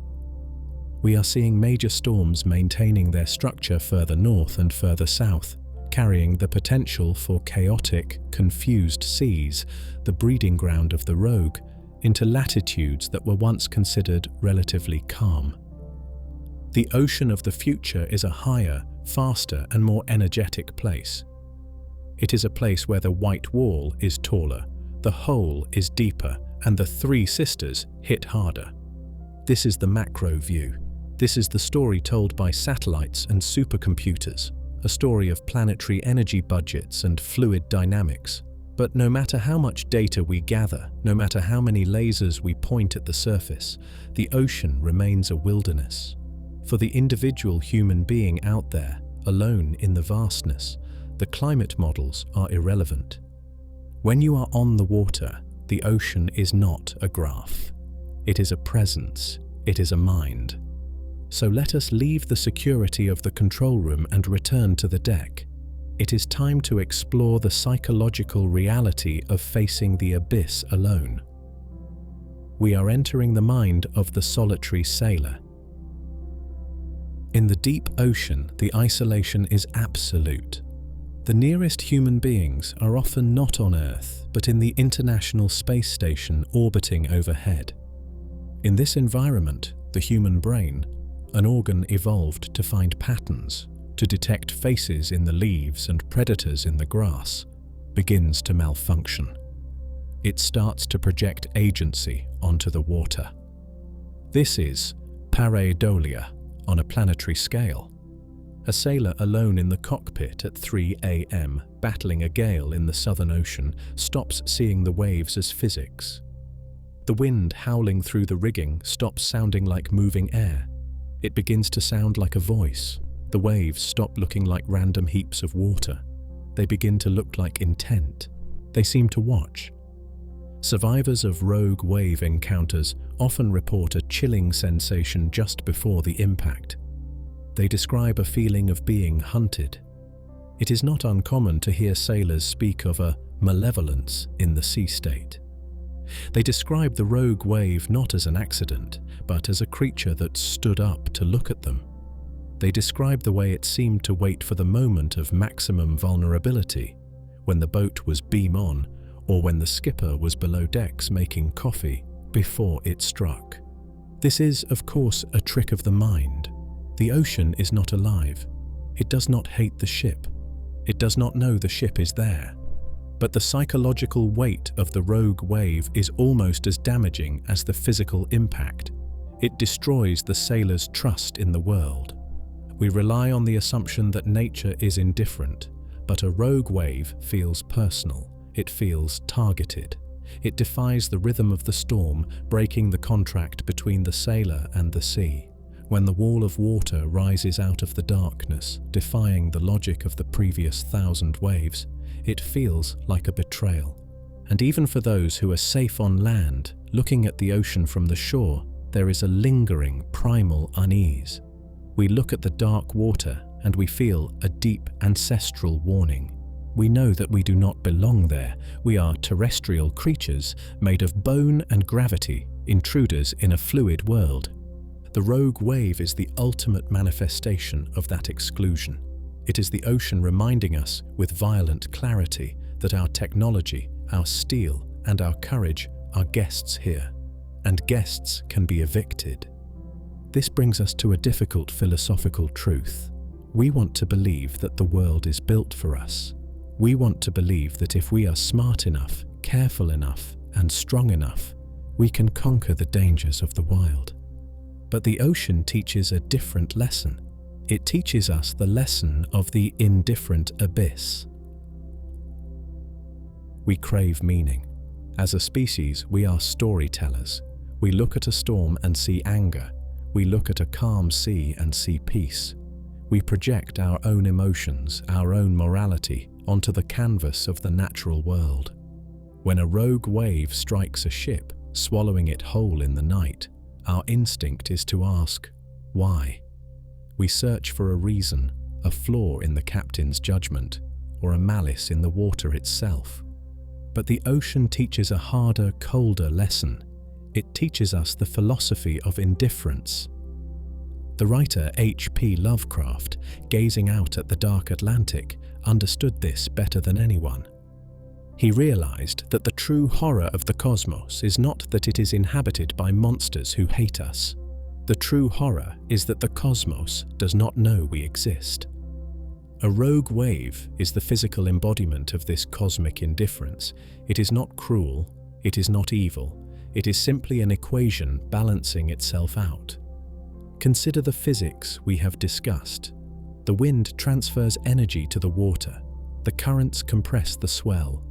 We are seeing major storms maintaining their structure further north and further south, carrying the potential for chaotic, confused seas, the breeding ground of the rogue, into latitudes that were once considered relatively calm. The ocean of the future is a higher, faster, and more energetic place. It is a place where the white wall is taller, the hole is deeper, and the three sisters hit harder. This is the macro view. This is the story told by satellites and supercomputers, a story of planetary energy budgets and fluid dynamics. But no matter how much data we gather, no matter how many lasers we point at the surface, the ocean remains a wilderness. For the individual human being out there, alone in the vastness, the climate models are irrelevant. When you are on the water, the ocean is not a graph. It is a presence. It is a mind. So let us leave the security of the control room and return to the deck. It is time to explore the psychological reality of facing the abyss alone. We are entering the mind of the solitary sailor. In the deep ocean, the isolation is absolute. The nearest human beings are often not on Earth, but in the International Space Station orbiting overhead. In this environment, the human brain, an organ evolved to find patterns, to detect faces in the leaves and predators in the grass, begins to malfunction. It starts to project agency onto the water. This is pareidolia on a planetary scale. A sailor alone in the cockpit at 3 a.m., battling a gale in the Southern Ocean, stops seeing the waves as physics. The wind howling through the rigging stops sounding like moving air. It begins to sound like a voice. The waves stop looking like random heaps of water. They begin to look like intent. They seem to watch. Survivors of rogue wave encounters often report a chilling sensation just before the impact. They describe a feeling of being hunted. It is not uncommon to hear sailors speak of a malevolence in the sea state. They describe the rogue wave not as an accident, but as a creature that stood up to look at them. They describe the way it seemed to wait for the moment of maximum vulnerability, when the boat was beam on, or when the skipper was below decks making coffee before it struck. This is, of course, a trick of the mind. The ocean is not alive. It does not hate the ship. It does not know the ship is there. But the psychological weight of the rogue wave is almost as damaging as the physical impact. It destroys the sailor's trust in the world. We rely on the assumption that nature is indifferent, but a rogue wave feels personal. It feels targeted. It defies the rhythm of the storm, breaking the contract between the sailor and the sea. When the wall of water rises out of the darkness, defying the logic of the previous 1,000 waves, it feels like a betrayal. And even for those who are safe on land, looking at the ocean from the shore, there is a lingering, primal unease. We look at the dark water and we feel a deep ancestral warning. We know that we do not belong there. We are terrestrial creatures made of bone and gravity, intruders in a fluid world. The rogue wave is the ultimate manifestation of that exclusion. It is the ocean reminding us with violent clarity that our technology, our steel, and our courage are guests here, and guests can be evicted. This brings us to a difficult philosophical truth. We want to believe that the world is built for us. We want to believe that if we are smart enough, careful enough, and strong enough, we can conquer the dangers of the wild. But the ocean teaches a different lesson. It teaches us the lesson of the indifferent abyss. We crave meaning. As a species, we are storytellers. We look at a storm and see anger. We look at a calm sea and see peace. We project our own emotions, our own morality, onto the canvas of the natural world. When a rogue wave strikes a ship, swallowing it whole in the night, our instinct is to ask, why? We search for a reason, a flaw in the captain's judgment, or a malice in the water itself. But the ocean teaches a harder, colder lesson. It teaches us the philosophy of indifference. The writer H.P. Lovecraft, gazing out at the dark Atlantic, understood this better than anyone. He realized that the true horror of the cosmos is not that it is inhabited by monsters who hate us. The true horror is that the cosmos does not know we exist. A rogue wave is the physical embodiment of this cosmic indifference. It is not cruel, it is not evil, it is simply an equation balancing itself out. Consider the physics we have discussed. The wind transfers energy to the water. The currents compress the swell.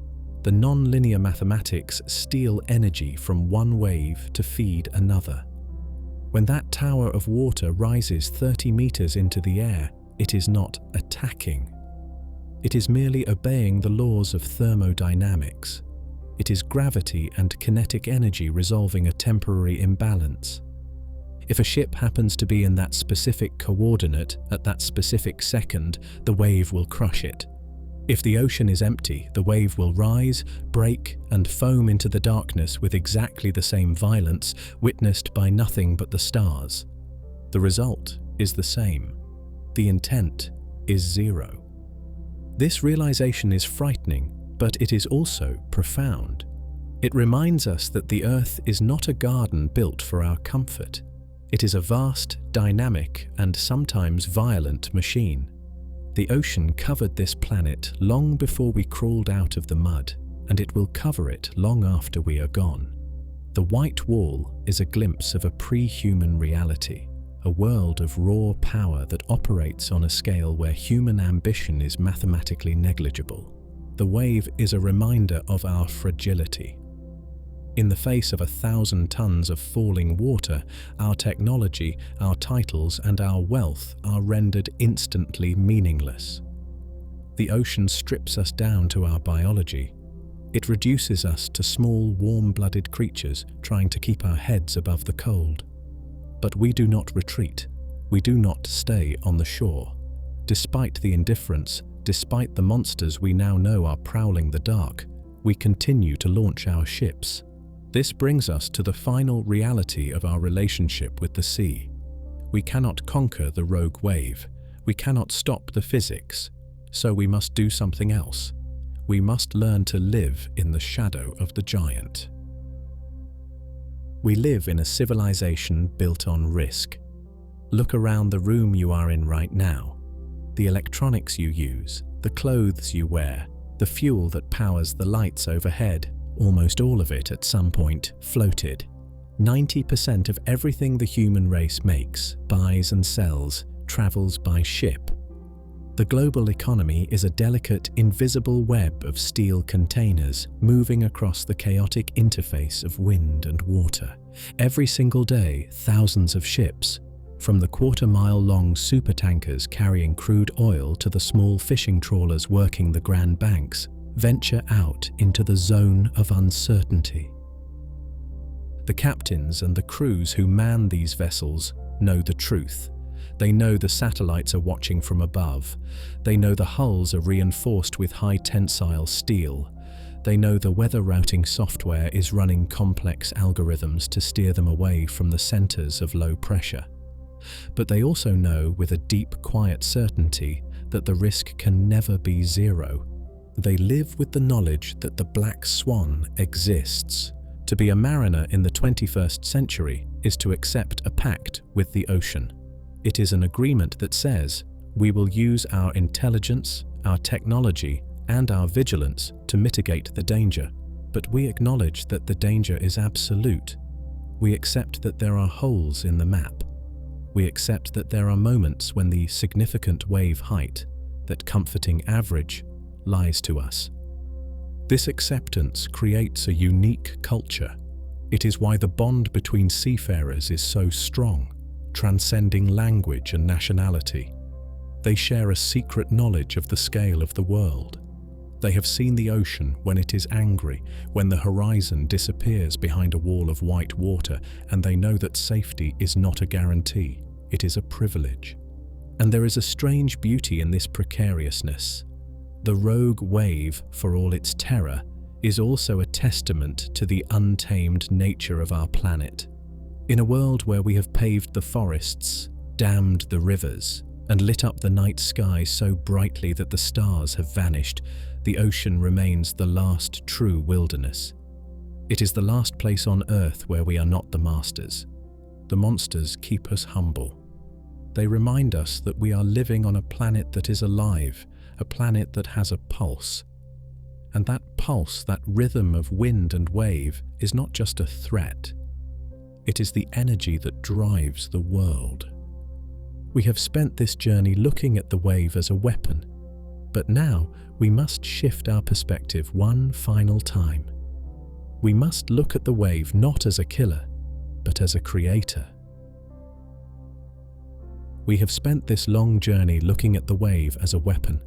The non-linear mathematics steal energy from one wave to feed another. When that tower of water rises 30 meters into the air, it is not attacking. It is merely obeying the laws of thermodynamics. It is gravity and kinetic energy resolving a temporary imbalance. If a ship happens to be in that specific coordinate at that specific second, the wave will crush it. If the ocean is empty, the wave will rise, break, and foam into the darkness with exactly the same violence, witnessed by nothing but the stars. The result is the same. The intent is zero. This realization is frightening, but it is also profound. It reminds us that the Earth is not a garden built for our comfort. It is a vast, dynamic, and sometimes violent machine. The ocean covered this planet long before we crawled out of the mud, and it will cover it long after we are gone. The white wall is a glimpse of a pre-human reality, a world of raw power that operates on a scale where human ambition is mathematically negligible. The wave is a reminder of our fragility. In the face of 1,000 tons of falling water, our technology, our titles, and our wealth are rendered instantly meaningless. The ocean strips us down to our biology. It reduces us to small, warm-blooded creatures trying to keep our heads above the cold. But we do not retreat. We do not stay on the shore. Despite the indifference, despite the monsters we now know are prowling the dark, we continue to launch our ships. This brings us to the final reality of our relationship with the sea. We cannot conquer the rogue wave. We cannot stop the physics. So we must do something else. We must learn to live in the shadow of the giant. We live in a civilization built on risk. Look around the room you are in right now. The electronics you use, the clothes you wear, the fuel that powers the lights overhead, almost all of it at some point floated. 90% of everything the human race makes, buys and sells, travels by ship. The global economy is a delicate, invisible web of steel containers moving across the chaotic interface of wind and water. Every single day, thousands of ships, from the quarter-mile-long supertankers carrying crude oil to the small fishing trawlers working the Grand Banks, venture out into the zone of uncertainty. The captains and the crews who man these vessels know the truth. They know the satellites are watching from above. They know the hulls are reinforced with high-tensile steel. They know the weather routing software is running complex algorithms to steer them away from the centers of low pressure. But they also know with a deep, quiet certainty that the risk can never be zero. They live with the knowledge that the black swan exists. To be a mariner in the 21st century is to accept a pact with the ocean. It is an agreement that says, we will use our intelligence, our technology, and our vigilance to mitigate the danger, but we acknowledge that the danger is absolute. We accept that there are holes in the map. We accept that there are moments when the significant wave height, that comforting average, lies to us. This acceptance creates a unique culture. It is why the bond between seafarers is so strong, transcending language and nationality. They share a secret knowledge of the scale of the world. They have seen the ocean when it is angry, when the horizon disappears behind a wall of white water, and they know that safety is not a guarantee, it is a privilege. And there is a strange beauty in this precariousness. The rogue wave, for all its terror, is also a testament to the untamed nature of our planet. In a world where we have paved the forests, dammed the rivers, and lit up the night sky so brightly that the stars have vanished, the ocean remains the last true wilderness. It is the last place on Earth where we are not the masters. The monsters keep us humble. They remind us that we are living on a planet that is alive, a planet that has a pulse. And that pulse, that rhythm of wind and wave, is not just a threat. It is the energy that drives the world. We have spent this journey looking at the wave as a weapon, but now we must shift our perspective one final time. We must look at the wave not as a killer, but as a creator. We have spent this long journey looking at the wave as a weapon.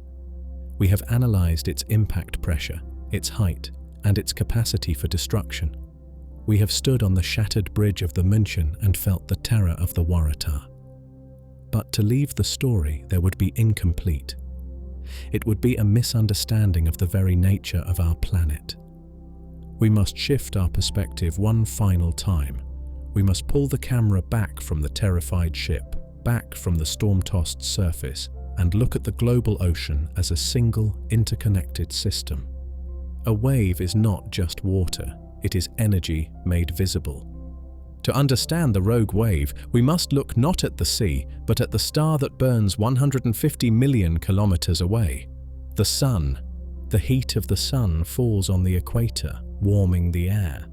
We have analyzed its impact pressure, its height, and its capacity for destruction. We have stood on the shattered bridge of the München and felt the terror of the Waratah. But to leave the story there would be incomplete. It would be a misunderstanding of the very nature of our planet. We must shift our perspective one final time. We must pull the camera back from the terrified ship, back from the storm-tossed surface, and look at the global ocean as a single, interconnected system. A wave is not just water, it is energy made visible. To understand the rogue wave, we must look not at the sea, but at the star that burns 150 million kilometers away. The sun. The heat of the sun falls on the equator, warming the air.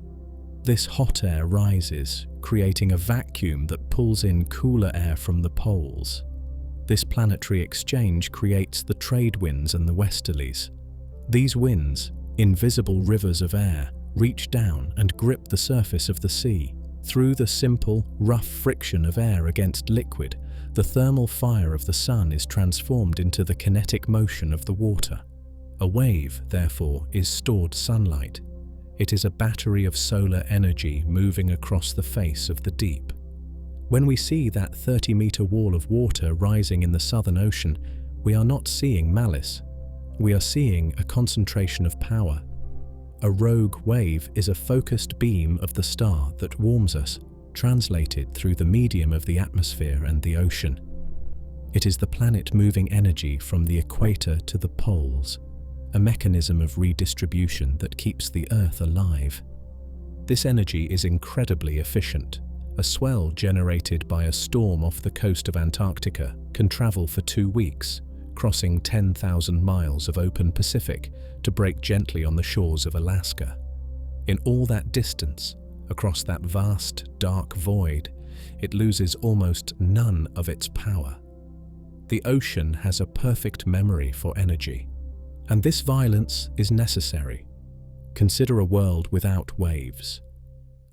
This hot air rises, creating a vacuum that pulls in cooler air from the poles. This planetary exchange creates the trade winds and the westerlies. These winds, invisible rivers of air, reach down and grip the surface of the sea. Through the simple, rough friction of air against liquid, the thermal fire of the sun is transformed into the kinetic motion of the water. A wave, therefore, is stored sunlight. It is a battery of solar energy moving across the face of the deep. When we see that 30-meter wall of water rising in the Southern Ocean, we are not seeing malice. We are seeing a concentration of power. A rogue wave is a focused beam of the star that warms us, translated through the medium of the atmosphere and the ocean. It is the planet moving energy from the equator to the poles, a mechanism of redistribution that keeps the Earth alive. This energy is incredibly efficient. A swell generated by a storm off the coast of Antarctica can travel for 2 weeks, crossing 10,000 miles of open Pacific to break gently on the shores of Alaska. In all that distance, across that vast, dark void, it loses almost none of its power. The ocean has a perfect memory for energy, and this violence is necessary. Consider a world without waves.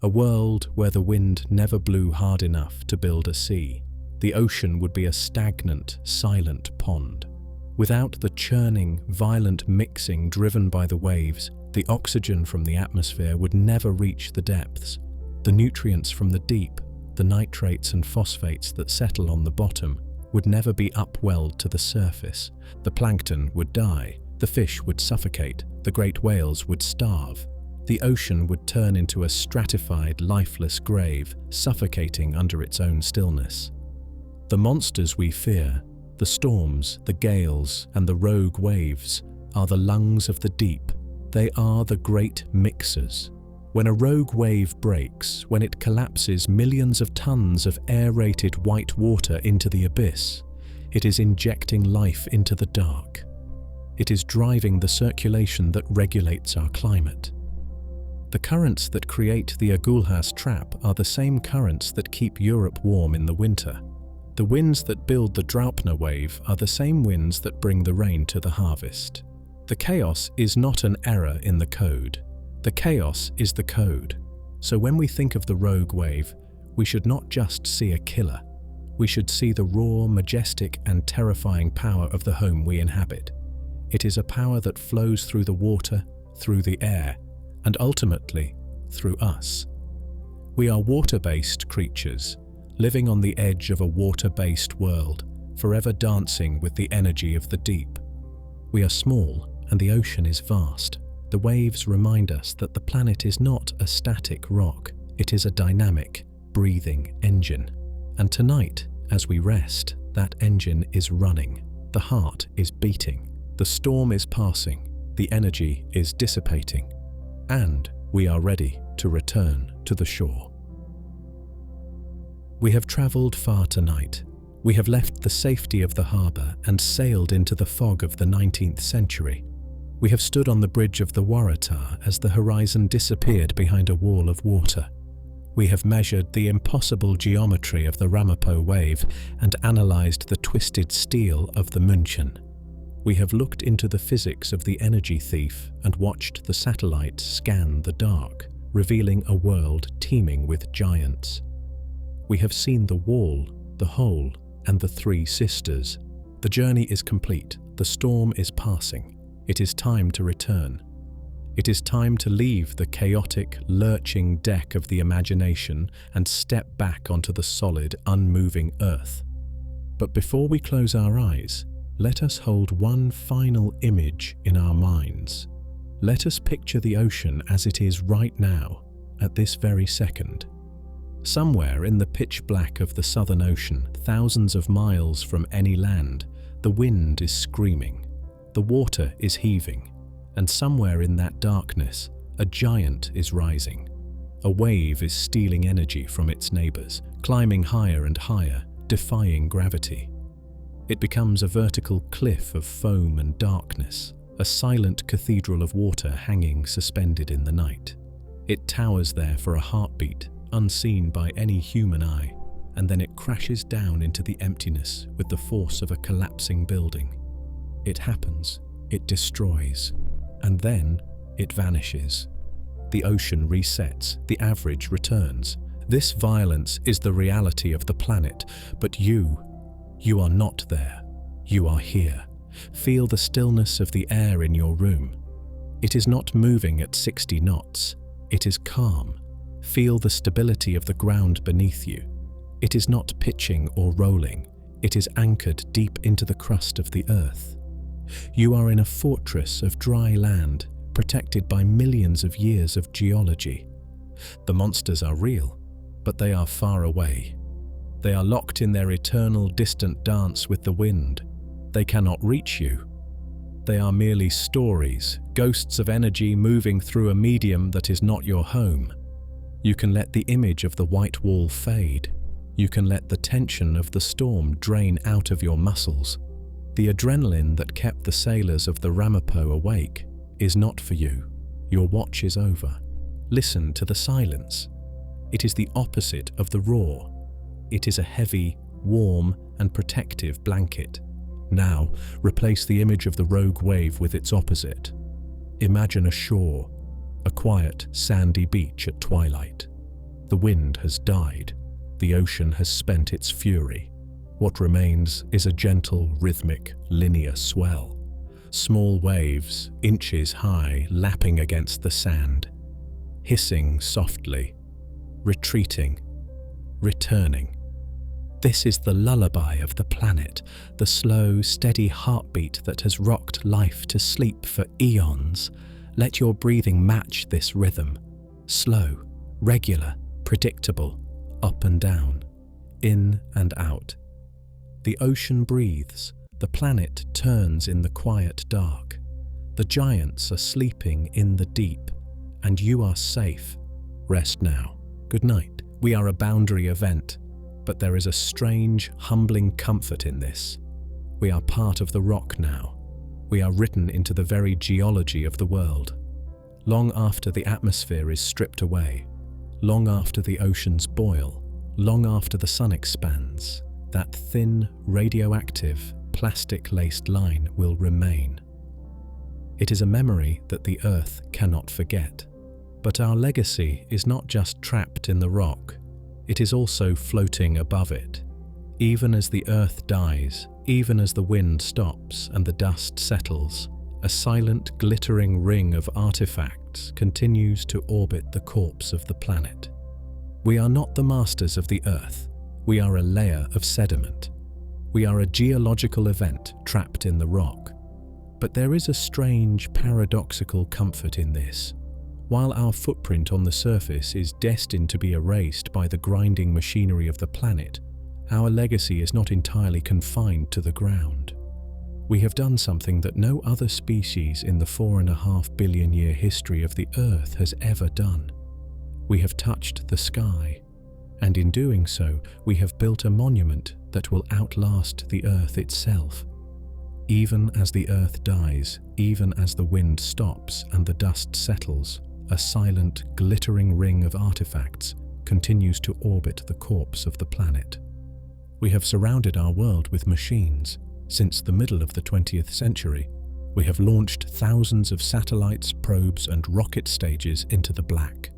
A world where the wind never blew hard enough to build a sea. The ocean would be a stagnant, silent pond. Without the churning, violent mixing driven by the waves, the oxygen from the atmosphere would never reach the depths. The nutrients from the deep, the nitrates and phosphates that settle on the bottom, would never be upwelled to the surface. The plankton would die, the fish would suffocate, the great whales would starve. The ocean would turn into a stratified, lifeless grave, suffocating under its own stillness. The monsters we fear, the storms, the gales, and the rogue waves, are the lungs of the deep. They are the great mixers. When a rogue wave breaks, when it collapses millions of tons of aerated white water into the abyss, it is injecting life into the dark. It is driving the circulation that regulates our climate. The currents that create the Agulhas Trap are the same currents that keep Europe warm in the winter. The winds that build the dropner wave are the same winds that bring the rain to the harvest. The chaos is not an error in the code. The chaos is the code. So when we think of the rogue wave, we should not just see a killer. We should see the raw, majestic, and terrifying power of the home we inhabit. It is a power that flows through the water, through the air, and ultimately, through us. We are water-based creatures, living on the edge of a water-based world, forever dancing with the energy of the deep. We are small, and the ocean is vast. The waves remind us that the planet is not a static rock. It is a dynamic, breathing engine. And tonight, as we rest, that engine is running. The heart is beating. The storm is passing. The energy is dissipating. And we are ready to return to the shore. We have travelled far tonight. We have left the safety of the harbour and sailed into the fog of the 19th century. We have stood on the bridge of the Waratah as the horizon disappeared behind a wall of water. We have measured the impossible geometry of the Ramapo wave and analysed the twisted steel of the München. We have looked into the physics of the energy thief and watched the satellites scan the dark, revealing a world teeming with giants. We have seen the wall, the hole, and the three sisters. The journey is complete. The storm is passing. It is time to return. It is time to leave the chaotic, lurching deck of the imagination and step back onto the solid, unmoving earth. But before we close our eyes, let us hold one final image in our minds. Let us picture the ocean as it is right now, at this very second. Somewhere in the pitch black of the Southern Ocean, thousands of miles from any land, the wind is screaming, the water is heaving, and somewhere in that darkness, a giant is rising. A wave is stealing energy from its neighbours, climbing higher and higher, defying gravity. It becomes a vertical cliff of foam and darkness, a silent cathedral of water hanging suspended in the night. It towers there for a heartbeat, unseen by any human eye, and then it crashes down into the emptiness with the force of a collapsing building. It happens, it destroys, and then it vanishes. The ocean resets, the average returns. This violence is the reality of the planet, but you are not there. You are here. Feel the stillness of the air in your room. It is not moving at 60 knots. It is calm. Feel the stability of the ground beneath you. It is not pitching or rolling. It is anchored deep into the crust of the earth. You are in a fortress of dry land, protected by millions of years of geology. The monsters are real, but they are far away. They are locked in their eternal distant dance with the wind. They cannot reach you. They are merely stories, ghosts of energy moving through a medium that is not your home. You can let the image of the white wall fade. You can let the tension of the storm drain out of your muscles. The adrenaline that kept the sailors of the Ramapo awake is not for you. Your watch is over. Listen to the silence. It is the opposite of the roar. It is a heavy, warm, and protective blanket. Now, replace the image of the rogue wave with its opposite. Imagine a shore, a quiet, sandy beach at twilight. The wind has died. The ocean has spent its fury. What remains is a gentle, rhythmic, linear swell. Small waves, inches high, lapping against the sand. Hissing softly. Retreating. Returning. This is the lullaby of the planet, the slow, steady heartbeat that has rocked life to sleep for eons. Let your breathing match this rhythm. Slow, regular, predictable, up and down, in and out. The ocean breathes, the planet turns in the quiet dark. The giants are sleeping in the deep, and you are safe. Rest now. Good night. We are a boundary event. But there is a strange, humbling comfort in this. We are part of the rock now. We are written into the very geology of the world. Long after the atmosphere is stripped away, long after the oceans boil, long after the sun expands, that thin, radioactive, plastic-laced line will remain. It is a memory that the Earth cannot forget. But our legacy is not just trapped in the rock. It is also floating above it. Even as the earth dies, even as the wind stops and the dust settles, a silent, glittering ring of artifacts continues to orbit the corpse of the planet. We are not the masters of the earth. We are a layer of sediment. We are a geological event trapped in the rock. But there is a strange, paradoxical comfort in this. While our footprint on the surface is destined to be erased by the grinding machinery of the planet, our legacy is not entirely confined to the ground. We have done something that no other species in the 4.5 billion year history of the Earth has ever done. We have touched the sky, and in doing so, we have built a monument that will outlast the Earth itself. Even as the Earth dies, even as the wind stops and the dust settles, a silent, glittering ring of artifacts continues to orbit the corpse of the planet. We have surrounded our world with machines. Since the middle of the 20th century, we have launched thousands of satellites, probes, and rocket stages into the black.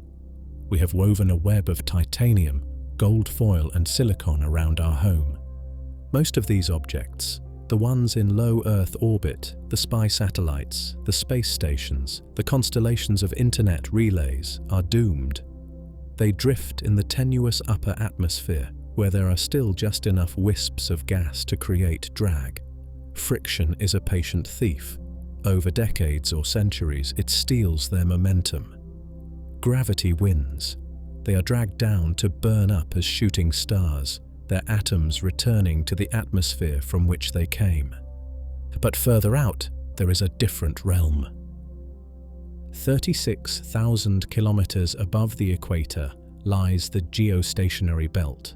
We have woven a web of titanium, gold foil, and silicon around our home. Most of these objects, the ones in low Earth orbit, the spy satellites, the space stations, the constellations of internet relays, are doomed. They drift in the tenuous upper atmosphere, where there are still just enough wisps of gas to create drag. Friction is a patient thief. Over decades or centuries, it steals their momentum. Gravity wins. They are dragged down to burn up as shooting stars, their atoms returning to the atmosphere from which they came. But further out, there is a different realm. 36,000 kilometers above the equator lies the geostationary belt.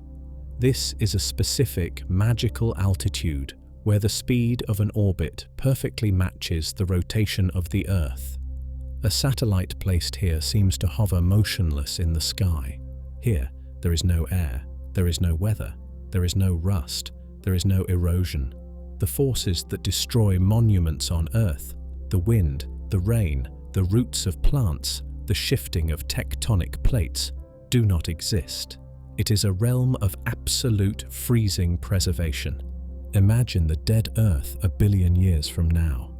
This is a specific, magical altitude where the speed of an orbit perfectly matches the rotation of the Earth. A satellite placed here seems to hover motionless in the sky. Here, there is no air, there is no weather, there is no rust, there is no erosion. The forces that destroy monuments on Earth, the wind, the rain, the roots of plants, the shifting of tectonic plates, do not exist. It is a realm of absolute freezing preservation. Imagine the dead Earth a billion years from now.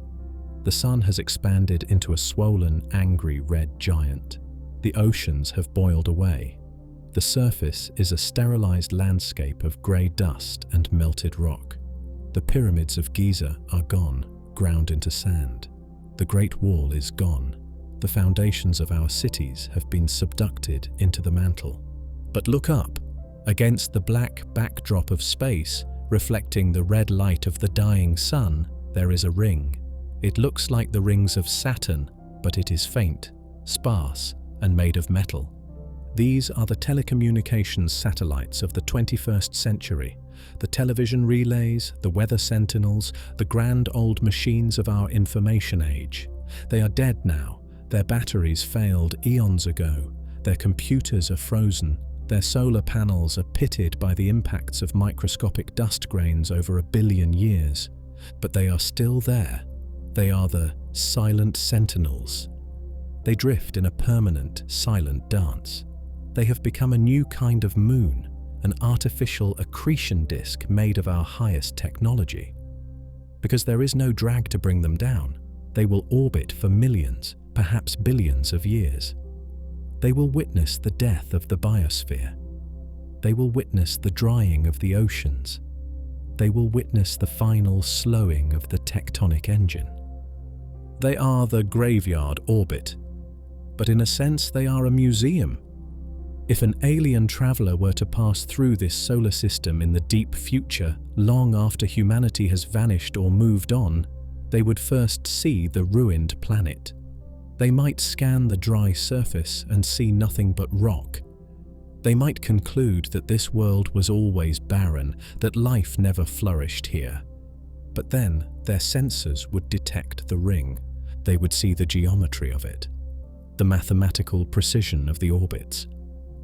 The sun has expanded into a swollen, angry red giant. The oceans have boiled away. The surface is a sterilized landscape of grey dust and melted rock. The pyramids of Giza are gone, ground into sand. The Great Wall is gone. The foundations of our cities have been subducted into the mantle. But look up. Against the black backdrop of space, reflecting the red light of the dying sun, there is a ring. It looks like the rings of Saturn, but it is faint, sparse, and made of metal. These are the telecommunications satellites of the 21st century, the television relays, the weather sentinels, the grand old machines of our information age. They are dead now. Their batteries failed eons ago. Their computers are frozen. Their solar panels are pitted by the impacts of microscopic dust grains over a billion years. But they are still there. They are the silent sentinels. They drift in a permanent, silent dance. They have become a new kind of moon, an artificial accretion disk made of our highest technology. Because there is no drag to bring them down, they will orbit for millions, perhaps billions of years. They will witness the death of the biosphere. They will witness the drying of the oceans. They will witness the final slowing of the tectonic engine. They are the graveyard orbit, but in a sense they are a museum. If an alien traveler were to pass through this solar system in the deep future, long after humanity has vanished or moved on, they would first see the ruined planet. They might scan the dry surface and see nothing but rock. They might conclude that this world was always barren, that life never flourished here. But then their sensors would detect the ring. They would see the geometry of it, the mathematical precision of the orbits.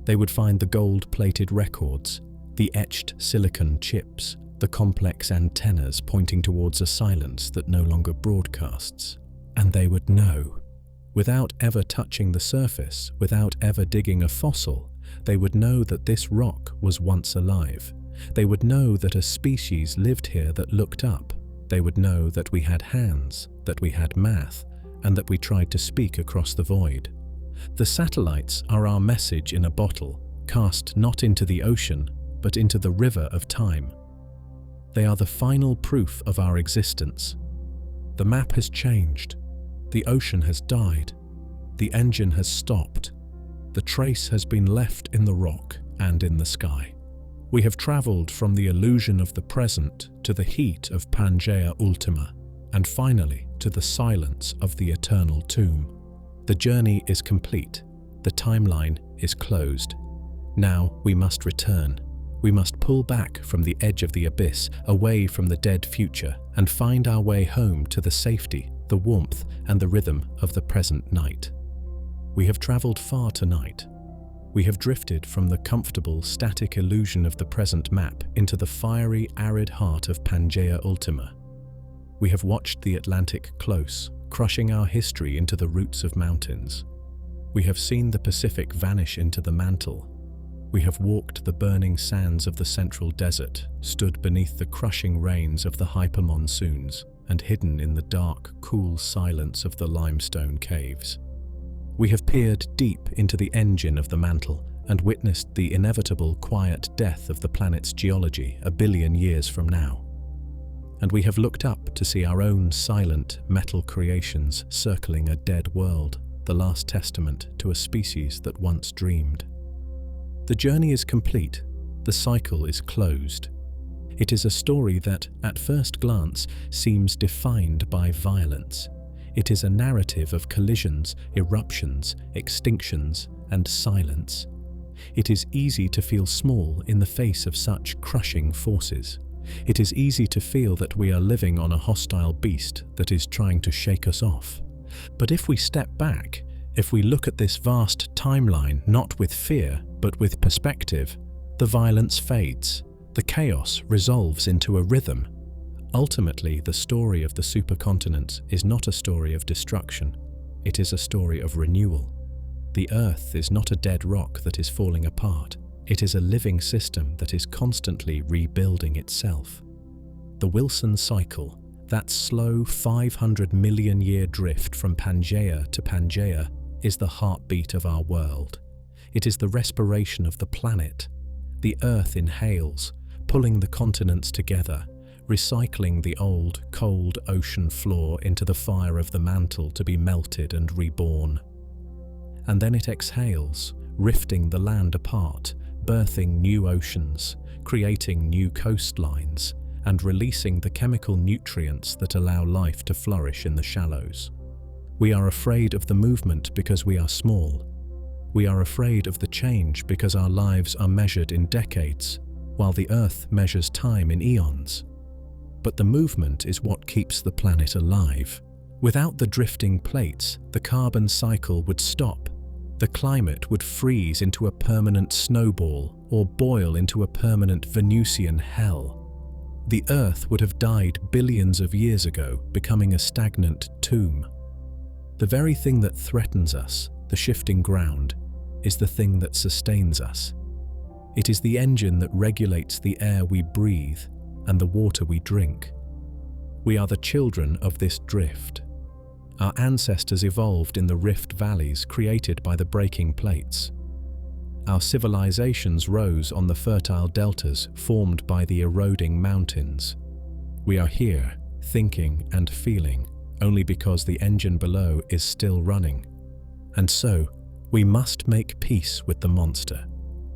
They would find the gold-plated records, the etched silicon chips, the complex antennas pointing towards a silence that no longer broadcasts. And they would know. Without ever touching the surface, without ever digging a fossil, they would know that this rock was once alive. They would know that a species lived here that looked up. They would know that we had hands, that we had math, and that we tried to speak across the void. The satellites are our message in a bottle, cast not into the ocean, but into the river of time. They are the final proof of our existence. The map has changed. The ocean has died. The engine has stopped. The trace has been left in the rock and in the sky. We have traveled from the illusion of the present to the heat of Pangaea Ultima, and finally to the silence of the eternal tomb. The journey is complete. The timeline is closed. Now we must return. We must pull back from the edge of the abyss, away from the dead future, and find our way home to the safety, the warmth, and the rhythm of the present night. We have traveled far tonight. We have drifted from the comfortable, static illusion of the present map into the fiery, arid heart of Pangaea Ultima. We have watched the Atlantic close, crushing our history into the roots of mountains. We have seen the Pacific vanish into the mantle. We have walked the burning sands of the central desert, stood beneath the crushing rains of the hypermonsoons, and hidden in the dark, cool silence of the limestone caves. We have peered deep into the engine of the mantle and witnessed the inevitable quiet death of the planet's geology a billion years from now. And we have looked up to see our own silent metal creations circling a dead world, the last testament to a species that once dreamed. The journey is complete. The cycle is closed. It is a story that, at first glance, seems defined by violence. It is a narrative of collisions, eruptions, extinctions, and silence. It is easy to feel small in the face of such crushing forces. It is easy to feel that we are living on a hostile beast that is trying to shake us off. But if we step back, if we look at this vast timeline not with fear but with perspective, the violence fades, the chaos resolves into a rhythm. Ultimately, the story of the supercontinent is not a story of destruction, it is a story of renewal. The Earth is not a dead rock that is falling apart, it is a living system that is constantly rebuilding itself. The Wilson cycle, that slow 500 million year drift from Pangaea to Pangaea, is the heartbeat of our world. It is the respiration of the planet. The Earth inhales, pulling the continents together, recycling the old, cold ocean floor into the fire of the mantle to be melted and reborn. And then it exhales, rifting the land apart, birthing new oceans, creating new coastlines, and releasing the chemical nutrients that allow life to flourish in the shallows. We are afraid of the movement because we are small. We are afraid of the change because our lives are measured in decades, while the Earth measures time in eons. But the movement is what keeps the planet alive. Without the drifting plates, the carbon cycle would stop. The climate would freeze into a permanent snowball or boil into a permanent Venusian hell. The Earth would have died billions of years ago, becoming a stagnant tomb. The very thing that threatens us, the shifting ground, is the thing that sustains us. It is the engine that regulates the air we breathe and the water we drink. We are the children of this drift. Our ancestors evolved in the rift valleys created by the breaking plates. Our civilizations rose on the fertile deltas formed by the eroding mountains. We are here, thinking and feeling, only because the engine below is still running. And so, we must make peace with the monster.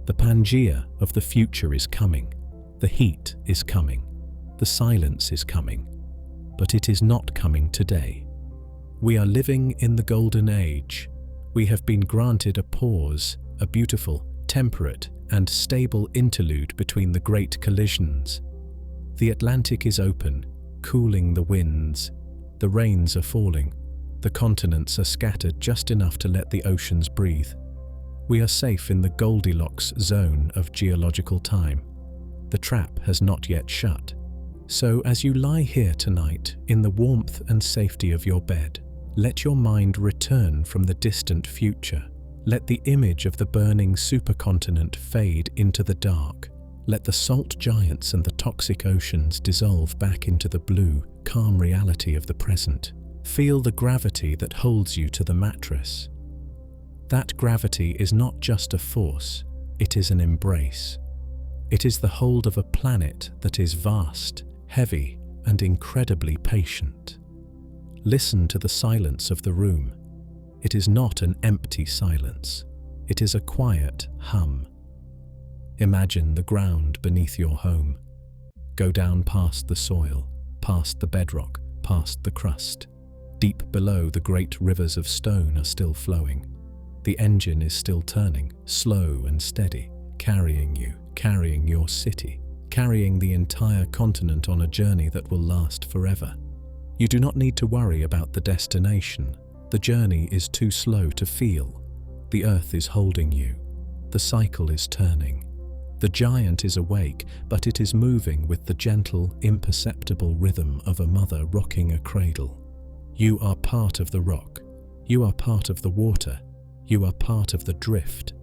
The Pangaea of the future is coming. The heat is coming. The silence is coming. But it is not coming today. We are living in the golden age. We have been granted a pause, a beautiful, temperate, and stable interlude between the great collisions. The Atlantic is open, cooling the winds. The rains are falling. The continents are scattered just enough to let the oceans breathe. We are safe in the Goldilocks zone of geological time. The trap has not yet shut. So as you lie here tonight, in the warmth and safety of your bed, let your mind return from the distant future. Let the image of the burning supercontinent fade into the dark. Let the salt giants and the toxic oceans dissolve back into the blue, calm reality of the present. Feel the gravity that holds you to the mattress. That gravity is not just a force, it is an embrace. It is the hold of a planet that is vast, heavy, and incredibly patient. Listen to the silence of the room. It is not an empty silence. It is a quiet hum. Imagine the ground beneath your home. Go down past the soil, past the bedrock, past the crust. Deep below, the great rivers of stone are still flowing. The engine is still turning, slow and steady, carrying you, carrying your city, carrying the entire continent on a journey that will last forever. You do not need to worry about the destination. The journey is too slow to feel. The Earth is holding you. The cycle is turning. The giant is awake, but it is moving with the gentle, imperceptible rhythm of a mother rocking a cradle. You are part of the rock. You are part of the water. You are part of the drift.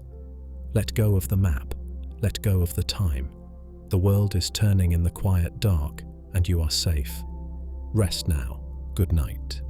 Let go of the map. Let go of the time. The world is turning in the quiet dark, and you are safe. Rest now. Good night.